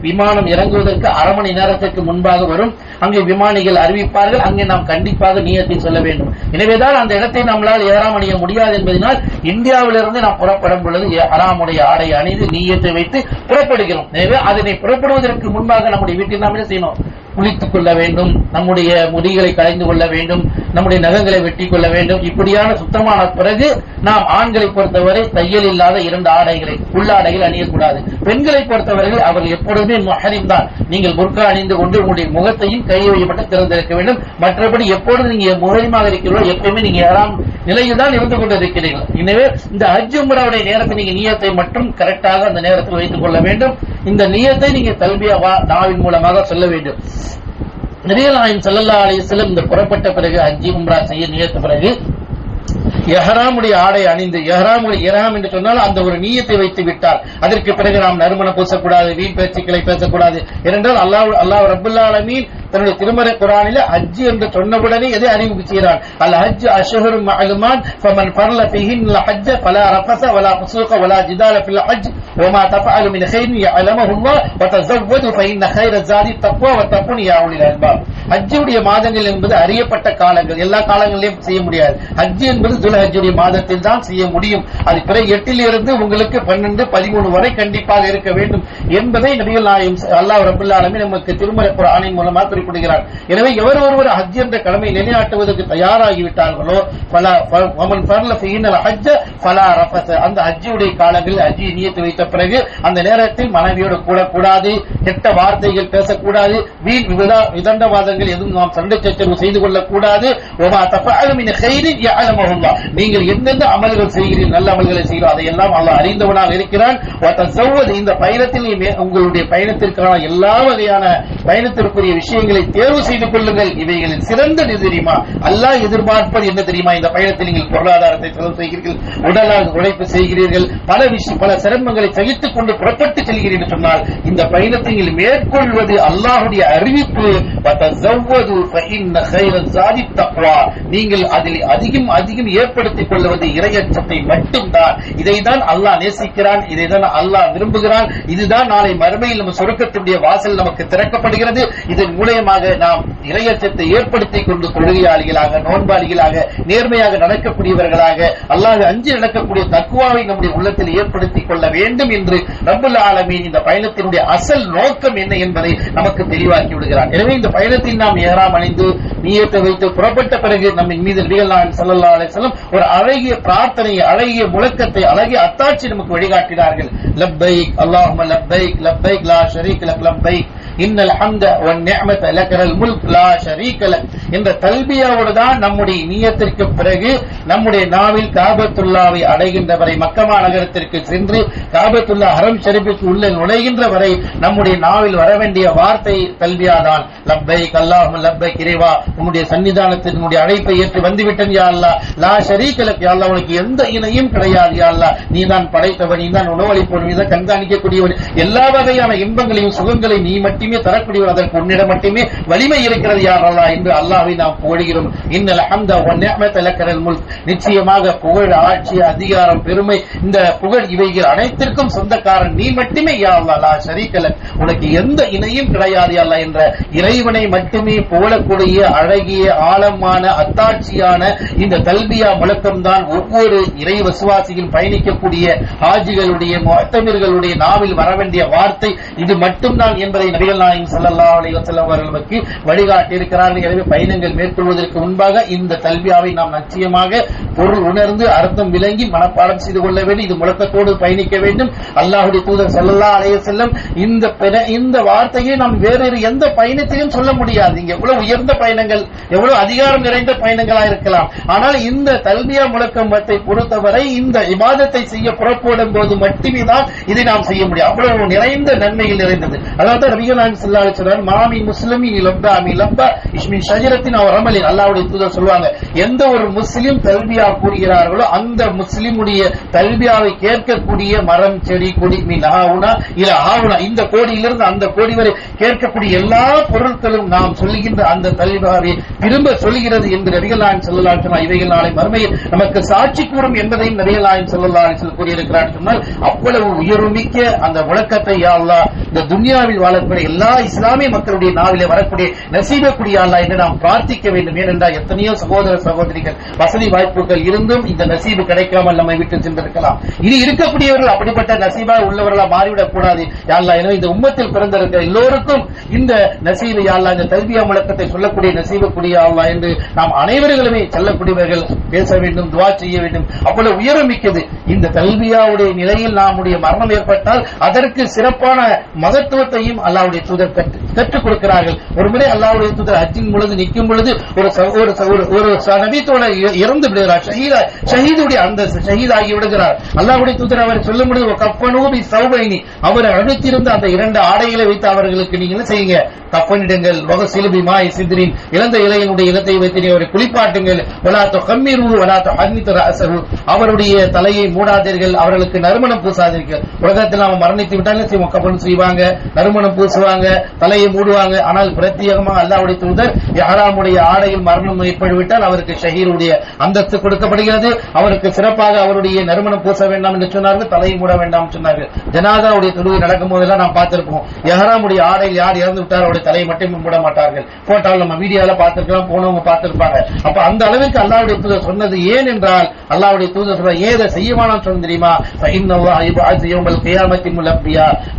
விமானம் இறங்குவதற்கு அரை மணி நேரத்திற்கு முன்பாக வரும். அங்கே விமானிகள் அறிவிப்பார்கள். அங்கே நாம் கண்டிப்பாக நியத்தை சொல்ல வேண்டும். எனவேதான் அந்த இடத்தை நம்மளால் ஏறாம் அணிய முடியாது என்பதனால் இந்தியாவிலிருந்து நாம் புறப்படும் பொழுது ஹராமுடைய ஆடை அணிந்து நியத்தை வைத்து புறப்படுகிறோம். எனவே அதனை புறப்படுவதற்கு முன்பாக நம்முடைய வீட்டில் நாம் என்ன செய்யணும்? குளித்துக் கொள்ள வேண்டும், நம்முடைய முடிகளை களைந்து கொள்ள வேண்டும், நம்முடைய நகங்களை வெட்டி கொள்ள வேண்டும். இப்படியான சுத்தமான பிறகு நாம் ஆண்களை பொறுத்தவரை தையல் இல்லாத 2 ஆடைகளை உள்ளாடைகள் அணியக்கூடாது. பெண்களை பொறுத்தவரை அவர்கள் எப்பொழுதுமே முஹரிம் தான். நீங்கள் புர்கா அணிந்து கொண்டு உங்களுடைய முகத்தையும் கையை மட்டும் திறந்திருக்க வேண்டும். மற்றபடி எப்பொழுது நீங்க முஹரிமாக இருக்கிறீர்களோ எப்பயுமே நீங்க ஏறாம் நிலையில் தான் இருந்து கொண்டு இருக்கிறீர்கள். எனவே இந்த ஹஜ் உம்ராவுடைய நேரத்தை நீங்க நியத்தை மட்டும் கரெக்டாக அந்த நேரத்தில் வைத்துக் கொள்ள வேண்டும். இந்த நியத்தை நீங்க தல்பியா நாவின் மூலமாக சொல்ல வேண்டும். நபிகள் நாயகம் ஸல்லல்லாஹு அலைஹி வஸல்லம் இந்த புறப்பட்ட பிறகு ஹஜ் உம்ரா செய்ய நியத்த பிறகு எஹ்ராமுடைய ஆடை அணிந்து, இஹ்ராம் என்று சொன்னால் அந்த ஒரு நியத்தை வைத்து விட்டார். அதற்கு பிறகு நாம் நறுமணம் பூசக்கூடாது, வீண் பேச்சுக்களை பேசக்கூடாது. ஏனென்றால் அல்லாஹ் ரப்பல் ஆலமீன் தன்னுடைய திருமறை குர்ஆனில் ஹஜ் என்று சொன்னவுடனே எதை அறிவிப்பு செய்கிறான்? அல் ஹஜ் அஷ்ஹுரும் மஅலூமாத் ஃபமன் ஃபர்ல ஃபீஹின்னல் ஹஜ் ஃபலா ரஃபஸ வலா ஃபுசூக வலா ஜிதால ஃபில் ஹஜ் வமா தஃஅலு மின் கைரின் யஅலமுஹுல்லாஹ் வதஸவ்வது ஃபஇன்ன கைர ஸாதி தக்வா வத்தகுன் யா உலில் அல்பாப். ஹஜ்ஜுடைய மாதங்கள் என்பது அறியப்பட்ட காலங்கள், எல்லா காலங்களிலும் செய்ய முடியாது. ஹஜ் என்பது துல்ஹஜ்ஜுடைய மாதத்தில் தான் செய்ய முடியும். அது பிறகு 8 இருந்து உங்களுக்கு 12, 13 வரை கண்டிப்பாக இருக்க வேண்டும் என்பதை நபிகள் நாயகம் அல்லாஹ் ரப்பல் ஆலமீன் நமக்கு திருமறை குர்ஆனின் மூலமாக குறிப்பிடுகிறார். எனவே எவர் ஒருவர் ஹஜ் என்ற கடமை நிலைநாட்டுவதற்கு தயாராகிவிட்டார்களோ அந்த ஹஜ்ஜுடைய காலங்களில் ஹஜ்ஜை நியத்து வைத்த பிறகு அந்த நேரத்தில் மனைவியோடு கூடக்கூடாது, கெட்ட வார்த்தைகள் பேசக்கூடாது, வீண் விதண்டவாதங்கள் எதுவும் நாம் சண்டை சச்சரவு செய்து கொள்ளக்கூடாது. நீங்கள் எந்தெந்த அமல்கள் செய்கிறீர்கள், நல்ல அமல்களை செய்கிறோம், அதையெல்லாம் அல்லாஹ் அறிந்தவனாக இருக்கிறான். இந்த பயணத்தில் உங்களுடைய பயணத்திற்கான எல்லா வகையான பயணத்திற்குரிய விஷயங்களை தேர்வு செய்து கொள்ளுங்கள். இவைகளில் சிறந்த தெரியுமா? அல்லாஹ் எதிர்பார்ப்பது என்ன தெரியுமா? இந்த பயணத்தில் நீங்கள் பொருளாதாரத்தை செலவு செய்கிறீர்கள், உடலாக உழைப்பு செய்கிறீர்கள், பல சிரமங்களை சகித்துக் கொண்டு புறப்பட்டு செல்கிறீர்கள் சொன்னால் இந்த பயணத்தை நீங்கள் மேற்கொள்வது அல்லாஹுடைய அறிவிப்பு. நீங்கள் அதில் அதிகம் அதிகம் ஏற்படுத்திக் கொள்வது இறையச்சத்தை மட்டும்தான். இதைதான் அல்லாஹ் நேசிக்கிறான், இதைதான் அல்லாஹ் விரும்புகிறான். இதுதான் நாளை மறுமையில் நம்ம சொர்க்கத்தினுடைய வாசல் நமக்கு திறக்கப்படுகிறது. இதன் மூலமாக நாம் இறையச்சத்தை ஏற்படுத்திக் கொண்டு தொழுகையாளிகளாக, நோன்பாளிகளாக, நேர்மையாக நடக்கக்கூடியவர்களாக, அல்லாஹ் அஞ்சி நடக்கக்கூடிய தக்வாவை நம்முடைய உள்ளத்தில் ஏற்படுத்திக் கொள்ள வேண்டும் என்று ரப்பல் ஆலமீன் இந்த பயணத்தினுடைய அசல் நோக்கம் என்ன என்பதை நமக்கு தெளிவாக்கி விடுகிறார். எனவே இந்த பயணத்தில் நாம் இஹ்ராம் அணிந்து நியத்தை வைத்து புறப்பட்ட பிறகு நம்ம மீது நபிகள் நாயகம் ஸல்லல்லாஹு அலைஹி வஸல்லம் ஒரு அழகிய பிரார்த்தனை, அழகிய முழக்கத்தை, அழகிய அத்தாட்சி நமக்கு வழிகாட்டினார்கள். லப்பைக் அல்லாஹும்ம லப்பைக் லப்பைக் லா ஷரீக லக் லப்பைக் இன்னல் ஹம்த வன் நிஅமத லக்கல் முல்க் லா ஷரீக லக் என்ற தல்பியாவோடு தான் நம்முடைய நியத்திற்கு பிறகு நம்முடைய நாவில் காபத்துல்லாவை அடைகின்ற வரை, மக்கமா நகரத்திற்கு சென்று காபத்துல்லா ஹரம் ஷரீஃபுக்கு உள்ளே நுழைகின்ற வரை நம்முடைய நாவில் வர வேண்டிய வார்த்தை தல்பியா தான். லப்பைக் அல்லாஹும்ம லப்பைக், இறைவா உன்னுடைய சன்னிதானத்தினுடைய அழைப்பை ஏற்று வந்துவிட்டேன் யா அல்லாஹ். லா ஷரீக லக், யா அல்லாஹ் உனக்கு எந்த இணையும் கிடையாது யா அல்லாஹ். நீதான் படைத்தவன், நீதான் உணவளிப்பவன், நீதான் கண்காணிக்கக்கூடியவன், எல்லா வகையான இன்பங்களையும் சுகங்களை நீ மட்டுமே தரக்கூடியவன், அதற்கு உன்னிடம் மட்டுமே வலிமை இருக்கிறது யா அல்லாஹ் என்று அல்லாஹ்வை நாம் புகழுகிறோம். இன்னல் ஹம்த வன் நிஅமத லக்கல் முல்க், நிச்சயமாக புகழ், ஆட்சி, அதிகாரம், பெருமை, இந்த புகழ் இவைகள் அனைத்திற்கும் சொந்தக்காரன் நீ மட்டுமே யா அல்லாஹ். லா ஷரீக லக், உனக்கு எந்த இணையும் கிடையாது யா அல்லாஹ் என்ற இறைவனை மட்டுமே புகழக்கூடிய அழகிய ஆழமான அத்தாட்சியான இந்த தல்பியா முழக்கம் தான் ஒவ்வொரு இறை விசுவாசியில் பயணிக்கக்கூடிய ஹாஜிகளுடைய, முஅத்தமிர்களுடைய நாவில் வர வேண்டிய வார்த்தை இது மட்டும்தான் என்பதை நபிகள் நாயகம் ஸல்லல்லாஹு அலைஹி வஸல்லம் அவர்கள் நமக்கு வழிகாட்டி இருக்கிறார்கள். எனவே பயணங்கள் மேற்கொள்வதற்கு முன்பாக இந்த தல்பியாவை நாம் நிச்சயமாக பொருள் உணர்ந்து அர்த்தம் விளங்கி மனப்பாடம் செய்து கொள்ள வேண்டும். இது முழக்கத்தோடு பயணிக்க வேண்டும். அல்லாஹ்வுடைய தூதர் ஸல்லல்லாஹு அலைஹி வஸல்லம் இந்த வார்த்தையை நாம் வேறு எந்த பயணத்திலும் சொல்ல முடியாது. இங்க எவ்வளவு உயர்ந்த பயணங்கள், எவ்வளவு அதிகாரம் நிறைந்த பயணங்களா இருக்கலாம், ஆனால் இந்த தல்பியா முழக்கத்தை பொறுத்தவரை இந்த இபாதத்தை செய்ய புறப்படும் போது மட்டுமே தான் இதை நாம் செய்ய முடியும். அவ்வளவு நிறைந்த நன்மைகள் நிறைந்தது. அதாவது நபிகள் நாயகம் ஸல்லல்லாஹு அலைஹி வஸல்லம் மாமி முஸ்லிமின் லப்பா மி லப்பா இஸ்மின் ஷஜரத்தின் அவர் அமலின், அல்லாஹ்வுடைய தூதர் சொல்வாங்க, எந்த ஒரு முஸ்லிம் தல்பியா கூறுகிறார்களோ அந்த முஸ்லிமுடைய தல்பியாவை கேட்கக்கூடிய மரம், செடி, கொடி, மீன் ஆவுனா இல்ல ஆவுனா இந்த கோடியிலிருந்து அந்த கோடி வரை கேட்கக்கூடிய எல்லா பொருட்களும் நாம் சொல்லுகின்ற அந்த தல்பியாவை திரும்ப சொல்கிறது என்று நபிகள் நாயகம் ஸல்லல்லாஹு அலைஹி வஸல்லம் இவைகள் நாளை மறுமையில் நமக்கு சாட்சி கூறும் என்பதையும் நபிகள் நாயகம் ஸல்லல்லாஹு அலைஹி வஸல்லம் கூறியிருக்கிறார். சொன்னால் அவ்வளவு உயர்வுமிக்க அந்த முழக்கத்தை யா அல்லாஹ் இந்த துன்யாவில் வாழக்கூடிய எல்லா இஸ்லாமிய மக்களுடைய நாவிலே வரக்கூடிய நசீபக்கூடிய அல்லாஹ் என்று நாம் பிரார்த்திக்க வேண்டும். ஏனென்றால் எத்தனையோ சகோதர சகோதரிகள் வசதி வாய்ப்புகள் இருந்தும் இந்த நசீபு கிடைக்காமல் நம்மை விட்டு சென்றிருக்கலாம். இனி இருக்கக்கூடியவர்கள் அப்படிப்பட்ட நசீபா உள்ளவர்களா மாறிவிடக் கூடாது யா அல்லாஹ். எனவே இந்த உம்மத்தில் பிறந்திருக்கிற எல்லோருக்கும் இந்த நசீபு யா அல்லாஹ், இந்த தல்பியா முழக்கத்தை சொல்லக்கூடிய நசீபக்கூடிய அல்லாஹ் என்று நாம் அனைவர்களுமே செல்லக்கூடியவர்கள் பேச வேண்டும், துஆ செய்ய வேண்டும். அவ்வளவு உயரமிக்கது இந்த தல்பியாவுடைய நிலையில் நம்முடைய மரணம் ஏற்பட்டால் அதற்கு சிறப்பான மகத்துவத்தையும் அல்லாஹ்வுடைய தூதர் கற்றுக் கொடுக்கிறார்கள். ஒரு முறை அல்லாஹ்வுடைய தூதர் ஹஜ்ஜின் பொழுது நிற்கும் பொழுது ஒரு நபித்தோட இறந்து விடுகிறார். ஷஹீதுடைய அந்த ஷஹீதாகி விடுகிறார். அல்லாஹ்வுடைய தூதர் அவர் சொல்லும் பொழுது கஃபனூபி சௌபைனி, அவர் அணித்திருந்த அந்த 2 ஆடைகளை வைத்து அவர்களுக்கு நீங்க என்ன செய்யுங்க, கஃபனிடுங்கள். வகசிலுபி மாய் சித்ரின், இழந்த இலையினுடைய இலத்தை வைத்து அவரை குளிப்பாட்டுங்கள். வலா துகம்மிரு வலா துஹன்னிது ரஅஸஹு, அவருடைய தலையை மூடாதீர்கள், அவர்களுக்கு நறுமணம் பூசாதீர்கள். உலகத்தில் நாம மரணித்து விட்டாலும் கஃபன் செய்வாங்க, நறுமணம் பூசுவாங்க, தலையை மூடுவாங்க. ஆனால் பிரத்யேகமாக அல்லாஹ்வுடைய தூதர் இஹ்ராமுடைய ஆடையில் மரணம் ஏற்பட்டுவிட்டால் அவருக்கு ஷஹீருடைய அந்தஸ்து கொடுக்கப்படுகிறது. அவருக்கு சிறப்பாக அவருடைய நறுமணம் பூச வேண்டாம் என்று சொன்னார்கள், தலையை மூட வேண்டாம் சொன்னார்கள். ஜனாதாவுடைய தொழுகை நடக்கும் போதெல்லாம் நாம் பார்த்திருப்போம், இஹ்ராமுடைய ஆடையில் யார் இறந்து விட்டார் அவருடைய தலையை மட்டும் மூட மாட்டார்கள். போட்டால் நம்ம வீடியோல பார்த்திருக்கலாம், போனவங்க பார்த்திருப்பாங்க. அப்ப அந்த அளவுக்கு அல்லாஹ்வுடைய தூதர் சொன்னது ஏன் என்றால், அல்லாஹ்வுடைய தூதர் சொல்ற ஏதை செய்யவானாம் சொன்ன தெரியுமா,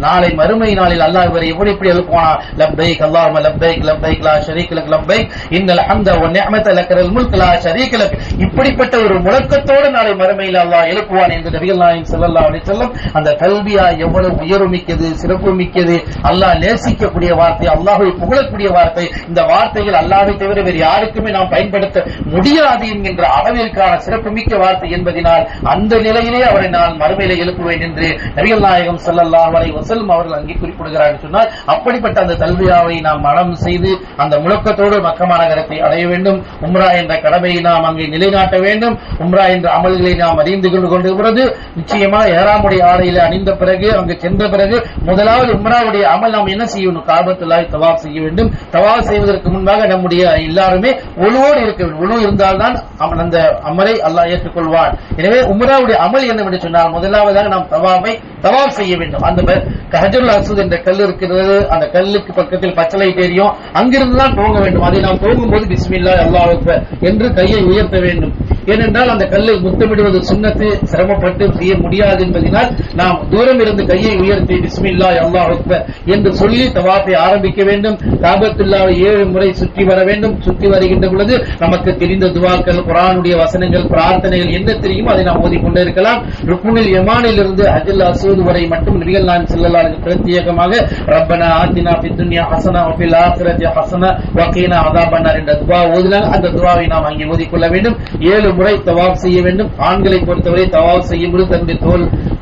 நாளை மறுமை நாளில் அல்லாஹ் இவரை எப்படி எப்படி எழுப்புவானா, லப்பைக் அல்லாஹும்ம லப்பைக் லப்பைக் லா ஷரீக லக் லப்பைக் இன்னல் ஹம்த வ நிஅமத லக்கல் முல்க் லா ஷரீக லக், இப்படிப்பட்ட ஒரு முழக்கத்தோடு நாளை மறுமையில் அல்லாஹ் எழுப்புவான் என்று நபிகள் நாயகம் ஸல்லல்லாஹு அலைஹி வஸல்லம். அந்த தல்பியா எவ்வளவு உயர்வு மிக்கது, சிறப்பு மிக்கது, அல்லாஹ் நேசிக்கக்கூடிய வார்த்தை, அல்லாஹ்வை புகழக்கூடிய வார்த்தை. இந்த வார்த்தைகள் அல்லாஹ்வை தவிர வேறு யாருக்குமே நாம் பயன்படுத்த முடியாது என்கின்ற அளவிற்கான சிறப்பு மிக்க வார்த்தை என்பதனால் அந்த நிலையிலே அவரை நான் மறுமையிலே எழுப்புவேன் என்று நபிகள் நாயகம் ஸல்லல்லாஹு அலைஹி வஸல்லம் அவர்கள் அங்கே குறிப்பிடுகிறார்கள் சொன்னால், அப்படிப்பட்ட அந்த தல்பியாவை நாம் மனம் செய்து அந்த முழக்கத்தோடு மக்கா நகரத்தை அடைய வேண்டும். உம்ரா என்ற கடமையை நாம் அங்கே நிலைநாட்ட வேண்டும். உம்ரா என்ற அமல்களை நாம் அறிந்து கொண்டிருக்கிறது. நிச்சயமா இஹ்ராமுடைய ஆடையில அணிந்த பிறகு அங்கு சென்ற பிறகு முதலாவது உம்ராவுடைய அமல் நாம் என்ன செய்யணும், காபத்துல்லாஹி தவாஃப் செய்ய வேண்டும். தவாஃப் செய்வதற்கு முன்பாக நம்முடைய எல்லாருமே ஒழுவோடு இருக்க வேண்டும். ஒழு இருந்தால்தான் அந்த அமலை அல்லாஹ் ஏற்றுக்கொள்வான். எனவே உம்ராவுடைய அமல் என்னவென்று சொன்னால், முதலாவதாக நாம் தவாஃப் செய்ய வேண்டும். அந்த ஹஜருல் அஸ்வத் என்ற கல் இருக்கிறது, அந்த கல்லுக்கு பக்கத்தில் பச்சளை தெரியும், அங்கிருந்து தான் துவங்க வேண்டும். அதை நாம் துவங்கும் போது பிஸ்மில்லாஹ் அல்லாஹு அக்பர் என்று கையை உயர்த்த வேண்டும். ஏனென்றால் அந்த கல்லை முத்தமிடுவது சுன்னத்து, சிரமப்பட்டு செய்ய முடியாது என்பதனால் நாம் தூரம் இருந்து கையை உயர்த்தி பிஸ்மில்லாஹ் அல்லாஹு அக்பர் என்று சொல்லி தவாஃபை ஆரம்பிக்க வேண்டும். காபத்துல்லாஹை 7 முறை சுற்றி வர வேண்டும். சுற்றி வருகின்ற பொழுது நமக்கு தெரிந்த துவாக்கள், குர்ஆனுடைய வசனங்கள், பிரார்த்தனைகள் என்ன தெரியுமோ அதை நாம் ஓதிக்கொண்டே இருக்கலாம். ருக்னுல் யமானில் இருந்து ஹஜ்ஜுல் அஸ்வத் வரை மட்டும் நபிகள் நாயகம் ஸல்லல்லாஹு அலைஹி வஸல்லம் பிரத்யேகமாக ரப்பனா ஆத்தினா ஃபித் துன்யா ஹஸனா வ ஃபில் ஆখিরাতি ஹஸனா வ கீனா அஸாபன்னார் என்ற துஆ ஓதினால் அந்த துஆவை நாம் அங்கே ஓதிக்கொள்ள வேண்டும். 7 முறை தவாஃப் செய்ய வேண்டும். ஆண்களை பொறுத்தவரை தவாஃப் செய்யும் பொழுது தன்னுடைய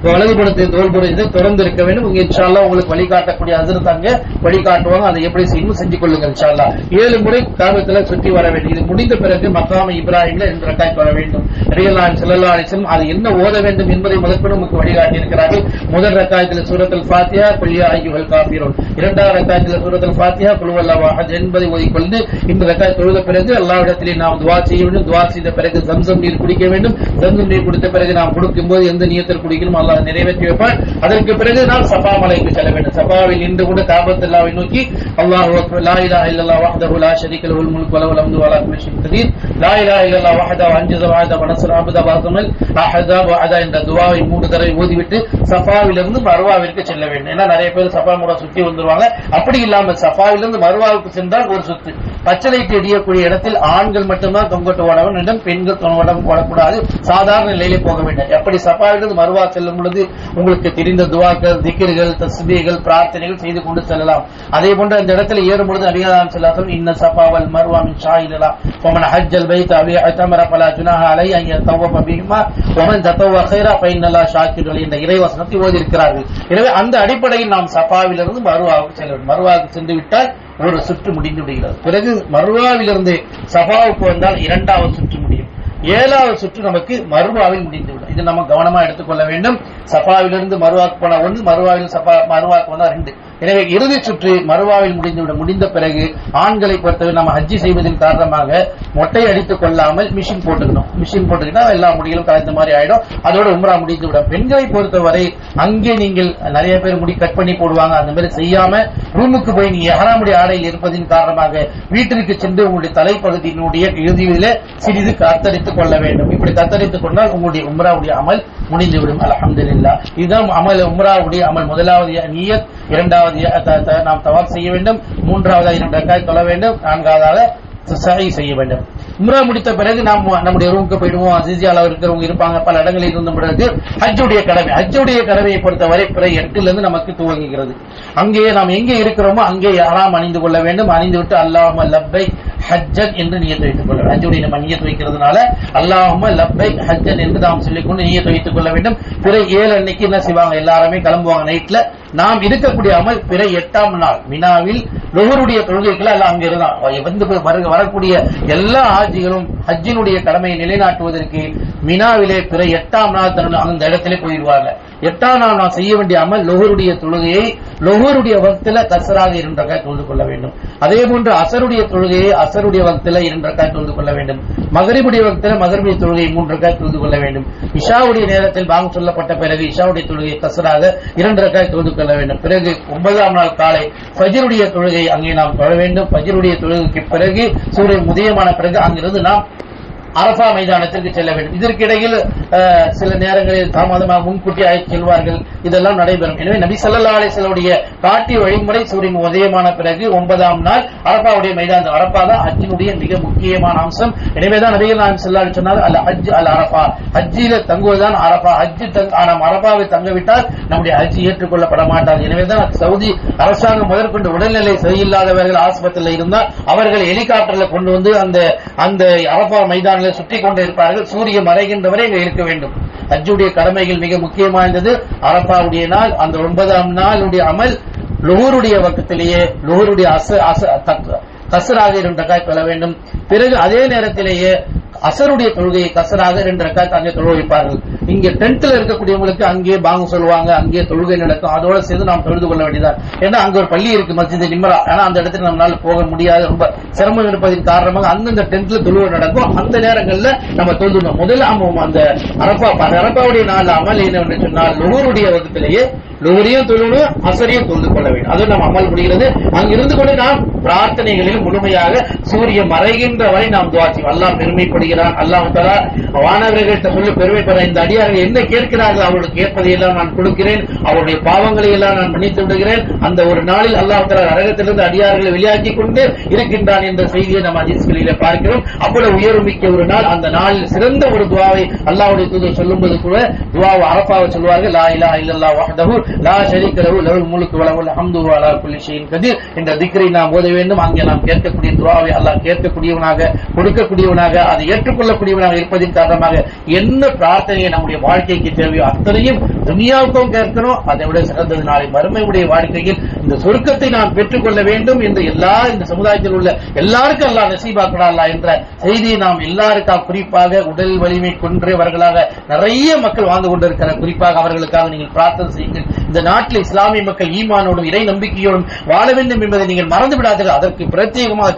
வலதுபுறத்தை தோள்புறத்தை திறந்து இருக்க வேண்டும். இங்க இன்ஷா அல்லாஹ் உங்களுக்கு வழிகாட்டக்கூடிய ஹஜ்ரத் அங்க வழிகாட்டுவாங்க, அதை எப்படி செய்யணும் செஞ்சு கொள்ளுங்க இன்ஷா அல்லாஹ். 7 முறை காபத்துல சுற்றி வர வேண்டும். இது முடிந்த பிறகு மக்காம இப்ராஹிம்ல 2 ரக்காத் வர வேண்டும். நபிகள் நாயகம் ஸல்லல்லாஹு அலைஹி வஸல்லம் அது என்ன ஓத வேண்டும் என்பதை முதற்கொண்டு நமக்கு வழிகாட்டி இருக்கிறார்கள். முதல் ரக்காத்தில் சூரத்துல் ஃபாத்திஹா குல் யா அய்யுஹல் காஃபிரூன், இரண்டாவது ரக்காத்தில் சூரத்துல் ஃபாத்திஹா குல் ஹுவல்லாஹு அஹத் என்பதை ஓதிக்கொண்டு இந்த ரக்காத் தொழுத பிறகு அல்லாஹ்விடத்திலே நாம் துஆ செய்ய வேண்டும். துஆ செய்த பிறகு ஜம்சம் நீர் குடிக்க வேண்டும். ஜம்சம் நீர் குடித்த பிறகு நாம் குடிக்கும்போது எந்த நியத்தில் குடிக்கணும் அல்லாஹ் நிறைவேற்றி வைப்பார். அதற்கு பிறகு நாம் சஃபா மலைக்கு செல்ல வேண்டும். சஃபாவில் நின்று கொண்டு காபத்துல்லாஹை நோக்கி அல்லாஹு அக்பர் லா இலாஹ இல்லல்லாஹ் வஹ்தஹு லா ஷரீக லஹுல் முல்கு வ லஹுல் ஹம்து வ லா குல்லி ஷைஇன் கதீர் லா இலாஹ இல்லல்லாஹ் வஹ்தஹு அன்ஜஸ வஅத வ நஸர அப்த வ அஸமல் அஹஸாப வஅத என்ற துஆவை 3 தடவை ஓதிவிட்டு சஃபாவிலிருந்து மர்வாவிற்கு செல்ல வேண்டும். ஏன்னா நிறைய பேர் சஃபா மூட சுத்தி வந்துருவாங்க. அப்படி இல்லாமல் சஃபாவிலிருந்து மர்வாவுக்கு சென்றால் ஒரு சுத்து. பச்சளைக்கு எடியக்கூடிய இடத்தில் ஆண்கள் மட்டும்தான் தொங்கட்டு ஓடவும் வேண்டும், பெண்கள் தொங்கட்டம் ஓடக்கூடாது. சாதாரண நிலையிலே போக வேண்டும். எப்படி சஃபாவிலிருந்து மர்வா செல்லும் பொழுது உங்களுக்கு தெரிந்த துஆக்கள், திக்ர்கள், தஸ்பீகள், பிரார்த்தனைகள் செய்து கொண்டு செல்லலாம். அதே போன்று அந்த இடத்துல ஏறும் பொழுது நபிகள் நாயகம் ஸல்லல்லாஹு அலைஹி வஸல்லம் இன்ன ஸஃபா வல் மர்வா மின் ஷாயிரில்லாஹ் வமன் ஹஜ்ஜல் பைத அவ் இஅ்தமர ஃபலா ஜுனாஹ அலைஹி அன் யதவஃப பிஹிமா வமன் ததவ கைரா ஃபஇன்னல்லாஹ ஷாக்கிருன் என்ற இறைவசனத்தை ஓதி இருக்கிறார்கள். எனவே அந்த அடிப்படையில் நாம் சஃபாவிலிருந்து மர்வாவுக்கு செல்ல வேண்டும். மர்வாவுக்கு சென்று விட்டால் ஒரு சுற்று முடிந்து விடுகிறது. பிறகு மர்வாவிலிருந்து சஃபாவுக்கு வந்தால் 2வது சுற்று முடியும். 7வது சுற்று நமக்கு மர்வாவில் முடிந்துவிடும். இது நம்ம கவனமா எடுத்துக்கொள்ள வேண்டும். சஃபாவிலிருந்து மர்வாக்கு போனா 1, மர்வாவில் மர்வாக்கு வந்தா 2. எனவே இறுதி சுற்று மர்வாவில் முடிந்துவிடும். முடிந்த பிறகு ஆண்களை பொறுத்தவரை நம்ம ஹஜ்ஜி செய்வதன் காரணமாக மொட்டை அடித்துக் கொள்ளாமல் மிஷின் போட்டுக்கணும். மிஷின் போட்டுக்கிட்டா எல்லா முடிகளும் கலந்த மாதிரி ஆயிடும். அதோட உம்ரா முடிந்துவிடும். பெண்களை பொறுத்தவரை அங்கே நீங்கள் நிறைய பேர் முடி கட் பண்ணி போடுவாங்க. அந்த மாதிரி செய்யாம ரூமுக்கு போய் நீங்க இஹ்ராமுடைய ஆடையில் இருப்பதின் காரணமாக வீட்டிற்கு சென்று உங்களுடைய தலைப்பகுதியினுடைய இறுதியில சிறிது கத்தரித்துக் கொள்ள வேண்டும். இப்படி கத்தரித்துக் கொண்டால் உங்களுடைய உம்ராவுடைய அமல் முடிந்துவிடும். அல்ஹம்துலில்லாஹ். இதுதான் அமல், உம்ராவுடைய அமல். முதலாவது நியத், 2வது நாம் தவாஃப் செய்ய வேண்டும், 3வது 2 ரக்காத் தொழ வேண்டும், 4வது சஅய் செய்ய வேண்டும். உம்ரா முடித்த பிறகு நாம் நம்முடைய ரூமுக்கு போயிடுவோம். ஜிஸியால இருக்கிறவங்க இருப்பாங்க, பல இடங்களில் இருந்த பிறகு ஹஜ்ஜுடைய கடமை. ஹஜ்ஜுடைய கடமையை பொறுத்தவரை பிற 8 இருந்து நமக்கு துவங்குகிறது. அங்கே நாம் எங்கே இருக்கிறோமோ அங்கே யாராம் அணிந்து கொள்ள வேண்டும். அணிந்துவிட்டு அல்லாஹும்ம லப்பைக் ஹஜ்ஜன் என்று நியத்து வைத்துக் கொள்ள வேண்டும். ஹஜ்ஜுடைய நம்ம நியத்து வைக்கிறதுனால அல்லாஹும்ம லப்பைக் ஹஜ்ஜன் என்று நாம் சொல்லிக்கொண்டு நியத்து வைத்துக் கொள்ள வேண்டும். பிற 7 அன்னைக்கு என்ன செய்வாங்க, எல்லாருமே கிளம்புவாங்க நைட்ல. நாம் இருக்கக்கூடிய அமல் பிற 8ஆம் நாள் மினாவில் லுஹருடைய தொழுகைகள் எல்லாம் அங்க இருந்தான் வரக்கூடிய எல்லா ஹாஜிகளும் ஹஜ்ஜினுடைய கடமையை நிலைநாட்டுவதற்கு மினாவிலே பிற 8ஆம் நாள் அந்த இடத்திலே போயிடுவாங்க. 8ஆம் நாள் நாம் செய்ய வேண்டிய அமல் லுஹருடைய தொழுகையை லுஹருடைய வக்தில கஸ்ராக 2 ரக்காத் தொழுது கொள்ள வேண்டும். அதே போன்று அசருடைய தொழுகையை அசருடைய வக்தில 2 ரக்காத் தொழுது கொள்ள வேண்டும். மகரிபுடைய வக்தில மகரிபுடைய தொழுகையை 3 ரக்காத் தொழுது கொள்ள வேண்டும். இஷாவுடைய நேரத்தில் பாங்கு சொல்லப்பட்ட பிறகு இஷாவுடைய தொழுகையை கஸ்ராக 2 ரக்காத் தொழுது கொள்ள வேண்டும். பிறகு 9ஆம் நாள் காலை ஃபஜ்ருடைய தொழுகை அங்கே நாம் தொழ வேண்டும். ஃபஜ்ருடைய தொழுகைக்கு பிறகு சூரியன் உதயமான பிறகு அங்கிருந்து நாம் அரஃபா மைதானத்திற்கு செல்ல வேண்டும். இதற்கிடையில் சில நேரங்களில் தாமதமாக முன்கூட்டி அழைத்து செல்வார்கள். இதெல்லாம் நடைபெறும். எனவே நபி ஸல்லல்லாஹு அலைஹி வஸல்லம் காட்டிய வழிமுறை சூரியன் உதயமான பிறகு 9ஆம் நாள் அரஃபாவுடைய மைதானம். அரஃபா தான் ஹஜ்ஜினுடைய மிக முக்கியமான அம்சம். எனவேதான் நபிகள் நாயகம் ஸல்லல்லாஹு அலைஹி வஸல்லம் அல் ஹஜ் அல் அரஃபா, ஹஜ்ஜில தங்குவதுதான் அரஃபா. நாம் அரஃபாவை தங்கவிட்டால் நம்முடைய ஹஜ் ஏற்றுக்கொள்ளப்பட மாட்டாது. எனவேதான் சவுதி அரசாங்கம் முதற்கொண்டு உடல்நிலை சரியில்லாதவர்கள் ஆஸ்பத்திரியில் இருந்தால் அவர்கள் ஹெலிகாப்டர்ல கொண்டு வந்து அந்த அரஃபா மைதான சுற்றி கொண்டு இருப்பார்கள். சூரியன் மறைகின்றவரை இங்க இருக்க வேண்டும். ஹஜ்ஜுடைய கடமைகள் மிக முக்கியமானது. அரஃபாவுடைய நாள் அந்த 9ஆம் நாளுடைய அமல் லுஹருடைய வக்கத்திலேயே லுஹருடைய கஸ்ராக 2 ரக்காத் தொழ வேண்டும். பிறகு அதே நேரத்திலேயே அசருடைய தொழுகையை கசராக 2 ரக்காத் அங்கே தொழ வைப்பார்கள். இங்க டென்ட்ல இருக்கக்கூடியவங்களுக்கு அங்கே பாங்கு சொல்லுவாங்க, அங்கே தொழுகை நடக்கும். அதோட சேர்ந்து நாம் தொழுது கொள்ள வேண்டியதான். ஏன்னா அங்க ஒரு பள்ளி இருக்கு, மஸ்ஜித் நிம்ரா. ஆனா அந்த இடத்துக்கு நம்மளால போக முடியாது, ரொம்ப சிரமம் இருப்பதன் காரணமாக அந்தந்த டென்ட்ல தொழுகை நடக்கும். அந்த நேரங்கள்ல நம்ம தொழுதுணும். முதல்ல அந்த அரபாவுடைய நாள் அமல் என்ன சொன்னால் லுஹருடைய வகுப்பிலேயே லுஹரையும் தொழணும், அசரையும் தொழுது கொள்ள வேண்டும். அது நம்ம அமல் முடிகிறது. அங்கிருந்து கொண்டு நாம் பிரார்த்தனைகளில் முழுமையாக சூரியன் மறைகின்ற வரை நாம் துஆ செய்வோம். அல்லாஹ் பெருமைப்படுகிறான். அல்லாஹ் தஆலா வானவர்கள்ட்ட சொல்லி பெருமைப்படுற இந்த அடியார்கள் என்ன கேட்கிறார்கள் அவர்களுக்கு கேட்பதை எல்லாம் நான் கொடுக்கிறேன், அவருடைய பாவங்களை எல்லாம் நான் மன்னித்து விடுகிறேன். அந்த ஒரு நாளில் அல்லாஹ் தஆலா நரகத்திலிருந்து அடியார்களை வெளியாக்கி கொண்டு இருக்கின்றான் என்ற செய்தியை நாம் ஹதீஸ்களிலே பார்க்கிறோம். அவ்வளவு உயர்வுமிக்க ஒரு நாள். அந்த நாளில் சிறந்த ஒரு துஆவை அல்லாஹ்வுடைய தூதர் சொல்லும்போது கூட துஆவை அரஃபாவை சொல்வார்கள். லா இலாஹா இல்லல்லாஹ் வஹ்தஹு லா ஷரீக லஹு லஹுல் முல்கு வ லஹுல் ஹம்து வ அலா குல்லி ஷைஇன் கதீர் என்ற திக்ரை நாம் ஓத வேண்டும். அங்கே நாம் கேட்கக்கூடிய துஆவை அல்லாஹ் கேட்கக்கூடியவனாக, கொடுக்கக்கூடியவனாக, அதை ஏற்றுக்கொள்ளக்கூடியவனாக இருப்பதின் காரணமாக என்ன பிரார்த்தனையை நம்முடைய வாழ்க்கைக்கு தேவையோ அத்தனையும் துனியாவுக்கும் கேட்கணும். அதை விட சிறந்தது நாளை மறுமையுடைய வாழ்க்கையில் இந்த சொர்க்கத்தை நாம் பெற்றுக்கொள்ள வேண்டும் என்று இந்த சமுதாயத்தில் உள்ள எல்லாருக்கும் அல்லாஹ் நசீபாக்கடா என்ற செய்தியை நாம் எல்லாருக்காக, குறிப்பாக உடல் வலிமை கொன்றவர்களாக நிறைய மக்கள் வாழ்ந்து கொண்டிருக்கிற குறிப்பாக அவர்களுக்காக நீங்கள் பிரார்த்தனை செய்யுங்கள். இந்த நாட்டில் இஸ்லாமிய மக்கள் ஈமானோடும் இறை நம்பிக்கையோடும் வாழ வேண்டும் என்பதை நீங்கள் மறந்து விடாதீர்கள். அதற்கு பிரத்யேகமாக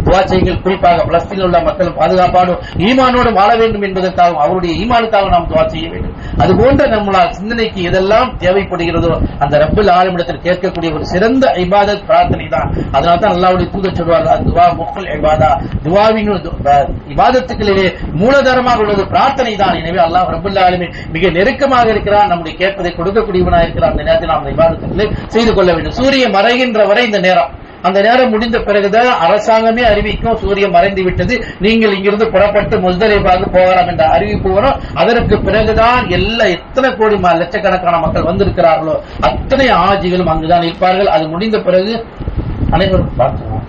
துஆ செய்யுங்கள். குறிப்பாக பலஸ்தீனில் உள்ள மக்கள் பாதுகாப்பாடும் ஈமானோடு வாழ வேண்டும் என்பதற்காகவும் அவருடைய ஈமானுக்காக நாம் துஆ செய்ய வேண்டும். அதுபோன்ற நம்மளால் சிந்தனைக்கு எதெல்லாம் தேவைப்படுகிறதோ அந்த ரப்பல் ஆலமீனிடத்தில் கேட்கக்கூடிய ஒரு சிறந்த இபாதத் பிரார்த்தனை தான். அதனால தான் அல்லாஹ்வுடைய தூதர் சொல்வார்கள், துஆ முஃபுல் இபாதா, துஆவின் இபாதத்துகளிலே மூலதனமாக உள்ளது பிரார்த்தனை தான். எனவே அல்லாஹ் ரப்பல் ஆலமீன் மிக நெருக்கமாக இருக்கிறார், நம்முடைய கேட்பதை கொடுக்கக்கூடியவனாக இருக்கிறார். அந்த நேரத்தில் நாம் இபாதத்துகளை செய்து கொள்ள வேண்டும். சூரியன் மறைகின்ற வரை இந்த நேரம், அந்த நேரம் முடிந்த பிறகுதான் அரசாங்கமே அறிவிக்கும் சூரியன் மறைந்து விட்டது, நீங்கள் இங்கிருந்து புறப்பட்டு முஸ்தலிஃபாவுக்கு போகலாம் என்ற அறிவிப்பு வரும். அதற்கு பிறகுதான் எத்தனை கோடி லட்சக்கணக்கான மக்கள் வந்திருக்கிறார்களோ அத்தனை ஆஜிகளும் அங்குதான் இருப்பார்கள். அது முடிந்த பிறகு அனைவரும் பார்க்கலாம்.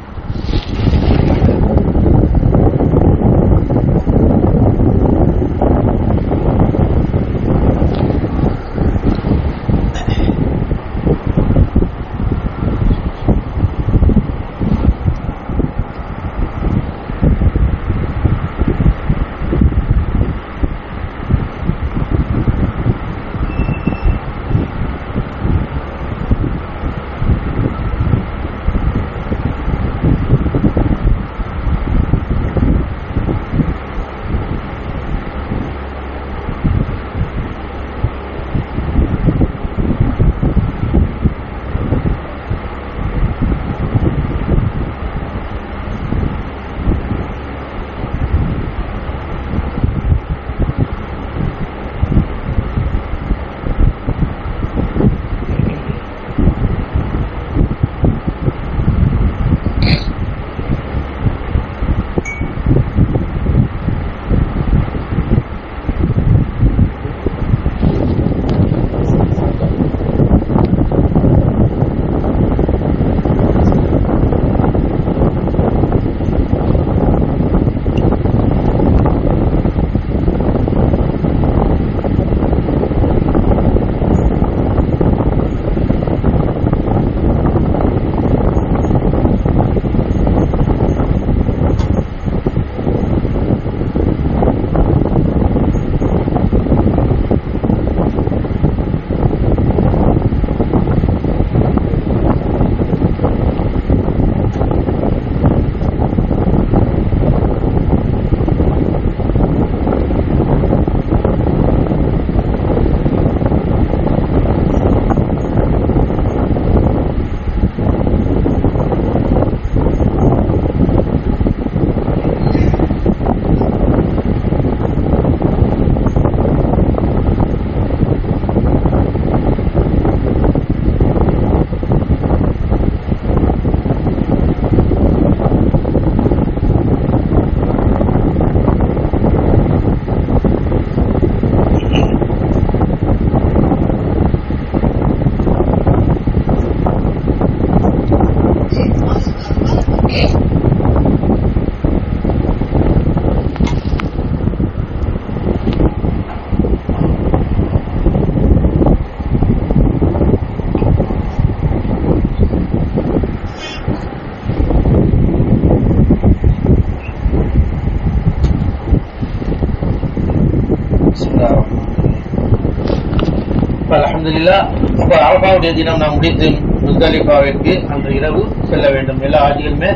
அல்ஹம்துலில்லாஹ். அப்ப அரபாவுடைய தினம் நாம் முடித்து முஸ்தலிஃபாவிற்கு அன்று இரவு செல்ல வேண்டும். எல்லா ஆஜிகளுமே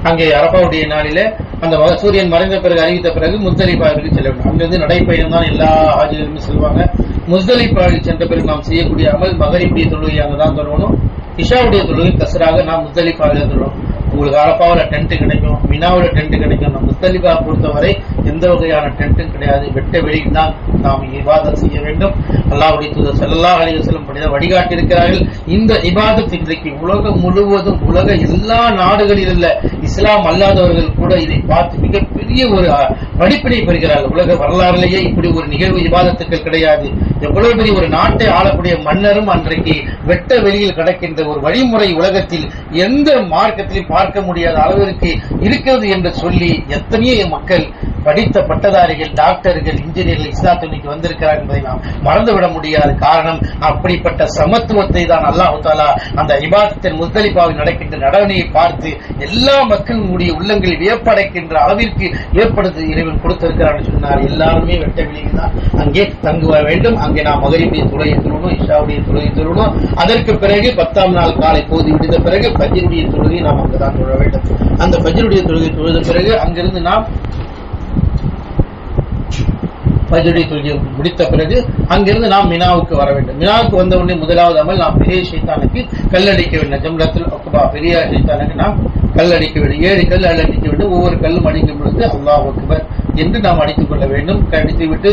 அங்கே அரபாவுடைய நாளிலே அந்த சூரியன் மறைந்த பிறகு அறிவித்த பிறகு முஸ்தலிஃபாவிற்கு செல்ல வேண்டும். அங்கிருந்து நடைப்பயணம் தான் எல்லா ஆஜிகளுமே செல்வாங்க. முஸ்தலிஃபாவில் சென்ற பிறகு நாம் செய்யக்கூடிய அமல் மகரிபுடைய தொழுகை அங்கதான் தொடரணும். இஷாவுடைய தொழுகை கசராக நாம் முஸ்தலிஃபாவில் தொடரும். உங்களுக்கு அரபாவில் டென்ட் கிடைக்கும், மினாவில் டென்ட் கிடைக்கும். நம்ம முஸ்தலிஃபா பொறுத்தவரை எந்த வகையான டென்ட்டும் கிடையாது. வெட்ட வெளியில் தான் நாம் இபாதத் செய்ய வேண்டும். அல்லாஹ்வுடைய தூதர் ஸல்லல்லாஹு அலைஹி வஸல்லம் வழிகாட்டி இருக்கிறார்கள். இந்த இபாதத் இன்றைக்கு உலகம் முழுவதும், உலக எல்லா நாடுகளில் உள்ள இஸ்லாம் அல்லாதவர்கள் கூட இதை பார்த்து மிகப்பெரிய ஒரு படிப்பினை பெறுகிறார்கள். உலக வரலாறுலேயே இப்படி ஒரு நிகழ்வு இபாதத்துக்கள் கிடையாது. எவ்வளவு பெரிய ஒரு நாட்டை ஆளக்கூடிய மன்னரும் அன்றைக்கு வெட்ட வெளியில் கிடக்கின்ற ஒரு வழிமுறை உலகத்தில் எந்த மார்க்கத்திலும் பார்க்க முடியாத அளவிற்கு இருக்கிறது என்று சொல்லி எத்தனையோ மக்கள் படித்த பட்டதாரிகள், டாக்டர்கள், இன்ஜினியர்கள் இஸ்லாத்துக்கு வந்திருக்கிறார் என்பதை நாம் மறந்துவிட முடியாது. காரணம், அப்படிப்பட்ட சமத்துவத்தை தான் அல்லாஹ் தஆலா அந்த இபாதத்தின் முஸ்தலிஃபாவில் நடக்கின்ற நடவடிக்கையை பார்த்து எல்லா மக்களுடைய உள்ளங்களில் வியப்படைக்கின்ற அளவிற்கு ஏற்படுத்தி இறைவன் கொடுத்திருக்கிறார் சொன்னார். எல்லாருமே வெட்ட வெளியில் தான் அங்கே தங்குவ வேண்டும். அங்கே நாம் மகரிபுடைய தொழுகை தொழணும், இஷாவுடைய தொழுகை தொழணும். அதற்கு பிறகு 10ஆம் நாள் காலை போதி விடுத்த பிறகு ஃபஜ்ருடைய தொழுகை நாம் அங்குதான் தொழ வேண்டும். அந்த ஃபஜ்ருடைய தொழுகை தொழுத பிறகு அங்கிருந்து நாம் ஃபஜ்ருடைய தொழுகை முடித்த பிறகு அங்கிருந்து நாம் மினாவுக்கு வர வேண்டும். மினாவுக்கு வந்த உடனே முதலாவது அமல் நாம் பெரிய ஷைத்தானுக்கு கல்லடிக்க வேண்டும். ஜம்ரத்துல் அக்பா, பெரிய ஷைத்தானுக்கு நாம் கல்லடிக்க வேண்டும். 7 கல் அடிக்க வேண்டும். ஒவ்வொரு கல்லும் அடிக்கும் பொழுது அல்லாஹ் அக்பர் என்று நாம் அடித்துக் கொள்ள வேண்டும். அடித்து விட்டு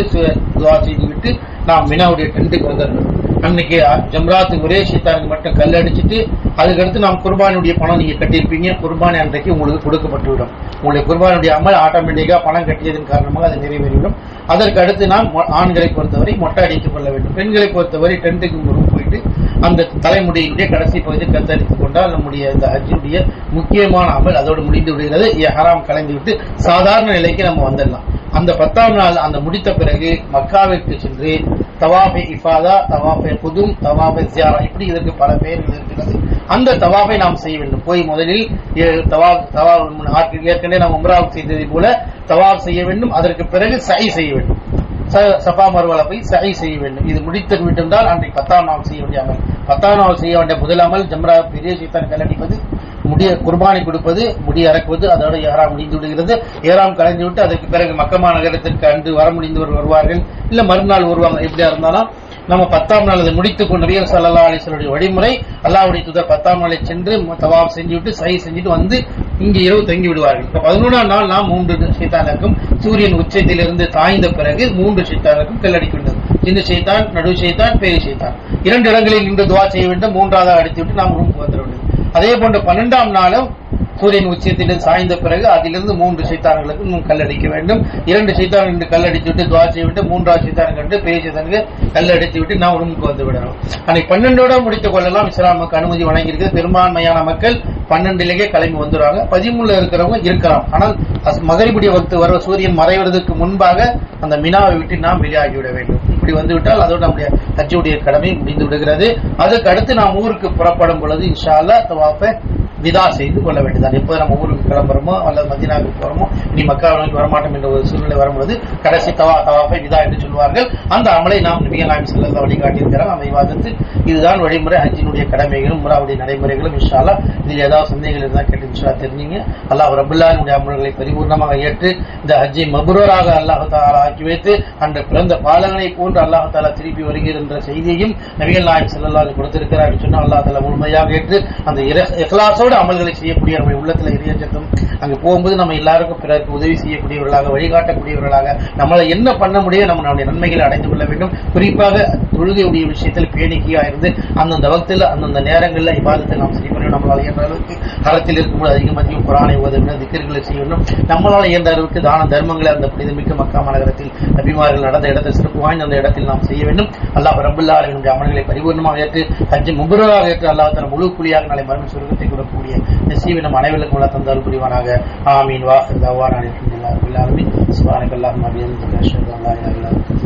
துஆ செய்து விட்டு நாம் மினாவுடைய டென்ட்டுக்கு வந்துடணும். அன்னைக்கு ஜம்ராத்துக்கு ஒரே ஷைத்தானுக்கு மட்டும் கல் அடிச்சுட்டு அதுக்கடுத்து நாம் குர்பானுடைய பணம் நீங்க கட்டியிருப்பீங்க. குர்பானி அன்றைக்கு உங்களுக்கு கொடுக்கப்பட்டுவிடும். உங்களுடைய குர்பானுடைய அமல் ஆட்டோமேட்டிக்கா பணம் கட்டியதன் காரணமாக அது நிறைவேறிவிடும். அதற்கு அடுத்து நாம் ஆண்களை பொறுத்தவரை மொட்டை அடித்துக் கொள்ள வேண்டும். பெண்களை பொறுத்தவரை டென்ட்டுக்கு போயிட்டு அந்த தலைமுடியினுடைய கடைசி பகுதியில் கத்தரித்துக் கொண்டால் நம்முடைய இந்த ஹஜ்ஜுடைய முக்கியமான அமல் அதோடு முடிந்து விடுகிறது. ஹராம் கலைந்து விட்டு சாதாரண நிலைக்கு நம்ம வந்துடலாம். அந்த 10ஆம் நாள் அந்த முடித்த பிறகு மக்காவிற்கு சென்று தவாஃபே இஃபாதா, தவாஃபே குதும், தவாஃபே ஜியாரா, இப்படி இதற்கு பல பெயர்கள் இருக்கிறது. அந்த தவாஃபை நாம் செய்ய வேண்டும். போய் முதலில் ஏற்கனவே நாம் உம்ராவுக்கு செய்ததை போல தவாஃப் செய்ய வேண்டும். அதற்கு பிறகு சை செய்ய வேண்டும். சஃபா மர்வால போய் சை செய்ய வேண்டும். இது முடித்து விட்டால் அன்றைக்கு 10ஆம் நாள் செய்ய வேண்டிய அமல். 10ஆம் நாள் செய்ய வேண்டிய முதல் அமல் ஜம்ரா, பெரிய ஷைத்தான் கல்லடிப்பது, முடிய குர்பானி கொடுப்பது, முடி அறக்குவது. அதோட ஏறாம் முடிந்து விடுகிறது. ஏறாம் கலைந்து விட்டு அதற்கு பிறகு மக்கமா நகரத்திற்கு அன்று வர முடிந்தவர் வருவார்கள், இல்ல மறுநாள் வருவாங்க. எப்படியா இருந்தாலும் நம்ம 10ஆம் நாள் அதை முடித்துக் கொண்டு நபி ஸல்லல்லாஹு அலைஹி வஸல்லம் வழிமுறை அல்லாஹ்வுடைய தூதர் 10ஆம் நாளை சென்று தவாப் செஞ்சு விட்டு சை செஞ்சுட்டு வந்து இங்கு இரவு தங்கி விடுவார்கள். 11ஆம் நாள் நாம் 3 ஷைத்தானுக்கும் சூரியன் உச்சத்திலிருந்து தாய்ந்த பிறகு 3 ஷைத்தானுக்கும் கல்லடிக்க வேண்டும். சின்ன ஷைத்தான், நடு ஷைத்தான், பெரிய ஷைத்தான். 2 இடங்களில் நின்று துஆ செய்ய வேண்டும். 3ஆவதாக அடித்து விட்டு நாம் ரூமுக்கு வந்துட வேண்டும். அதே போன்று 12ஆம் நாளும் சூரியன் உச்சத்திலிருந்து சாய்ந்த பிறகு அதிலிருந்து 3 ஷைத்தான்களுக்கு கல்லடிக்க வேண்டும். 2 ஷைத்தான்களுக்கு கல்லடித்து விட்டு துஆ செய்ய விட்டு 3ஆவது ஷைத்தானுக்கு பெரிய ஷைத்தானுக்கு கல்லடித்து விட்டு நாம் ரூமுக்கு வந்து விடணும். அன்னைக்கு 12ஓட முடித்துக் கொள்ளலாம். இஸ்லாமுக்கு அனுமதி வழங்கியிருக்கிறது. பெரும்பான்மையான மக்கள் 12லேயே கிளம்பி வந்துடுவாங்க. 13 இருக்கிறவங்க இருக்கலாம். ஆனால் மகரிபுடைய வக்து வர சூரியன் மறைவதற்கு முன்பாக அந்த மினாவை விட்டு நாம் வெளியாகிவிட வேண்டும். இப்படி வந்துவிட்டால் அதோடு நம்முடைய ஹஜ்ஜுடைய கடமை முடிந்து விடுகிறது. அதுக்கு அடுத்து நாம் ஊருக்கு புறப்படும் பொழுது இன்ஷா அல்லாஹ் தவாஃபை விதா செய்து கொள்ள வேண்டியதான். எப்போது நம்ம ஊருக்கு கிளம்புறோமோ அல்லது மதீனாவுக்கு போறோமோ, இனி மக்கா நோக்கி வரமாட்டோம் என்ற ஒரு சூழ்நிலை வரும்பொழுது கடைசி தவாஃபை விதா என்று சொல்வார்கள். அந்த அமலை நாம் நபிகள் நாயகம் ஸல்லல்லாஹு அலைஹி வழிகாட்டியிருக்கிறார். அந்த விவாதத்து இதுதான் வழிமுறை. ஹஜ்ஜினுடைய கடமைகளும் உம்ராவுடைய நடைமுறைகளும். இன்ஷா அல்லாஹ் இதில் ஏதாவது சந்தேகங்கள் இருந்தால் கேட்டு இன்ஷா தெரிஞ்சீங்க. அல்லாஹ் ரப்பல் ஆலமீனுடைய அமல்களை பரிபூர்ணமாக ஏற்று இந்த ஹஜ்ஜை மப்ரூராக அல்லாஹ் தஆலா ஆக்கி வைத்து அன்று பிறந்த பாலகனை போன்று அல்லாஹ் தஆலா திருப்பி வருகின்ற செய்தியையும் நபிகள் நாயகம் ஸல்லல்லாஹு அலைஹி கொடுத்திருக்கிறார் என்று சொன்னால் அல்லாஹ் தஆலா முழுமையாக ஏற்று அந்த இக்லாஸோடு அமல்களை செய்யக்கூடிய நம்ம உள்ளத்தில் இறையச்சத்தும் அங்கு போகும்போது நம்ம எல்லாருக்கும் பிறருக்கு உதவி செய்யக்கூடியவர்களாக, வழிகாட்டக்கூடியவர்களாக, நம்மளை என்ன பண்ண முடியும் நம்மளுடைய நன்மைகளை அடைந்து கொள்ள வேண்டும். குறிப்பாக தொழுகையுடைய விஷயத்தில் பேணிக்கையா இருந்து அந்தந்த வக்தில் அந்தந்த நேரங்களில் இபாதத்தை நாம் செய்ய வேண்டும். நம்மளால் இயன்ற அளவுக்கு அறத்தில் இருக்கும்போது அதிகமதியும் குர்ஆனை ஓத வேண்டும், திக்ர்களை செய்ய வேண்டும். நம்மளால் இயன்ற அளவுக்கு தான தர்மங்களை அந்த புனிதமிக்க மக்கா நகரத்தில் நபிமார்கள் நடந்த இடத்தில் சிறப்பு வாய்ந்த அந்த இடத்தில் நாம் செய்ய வேண்டும். அல்லாஹ் ரப்பல் ஆலமீனுடைய அமல்களை பரிபூர்ணமாக ஏற்று ஹஜ் முப்ரூராக ஏற்று அல்லாஹ் தஆலா முழு கூலியாக நாளை மறுமை சொர்க்கத்தை கொடுக்கக்கூடிய நசீபை நம் அனைவருக்கும் உள்ள தந்தால் புரிவானாக. ஆமீன். வாஹிர் தஅவானா அல்ஹம்துலில்லாஹி ரப்பில் ஆலமீன். சுப்ஹானக்கல்லாஹும்ம வ பிஹம்திக அஷ்ஹது அன் லா இலாஹா இல்லா அன்த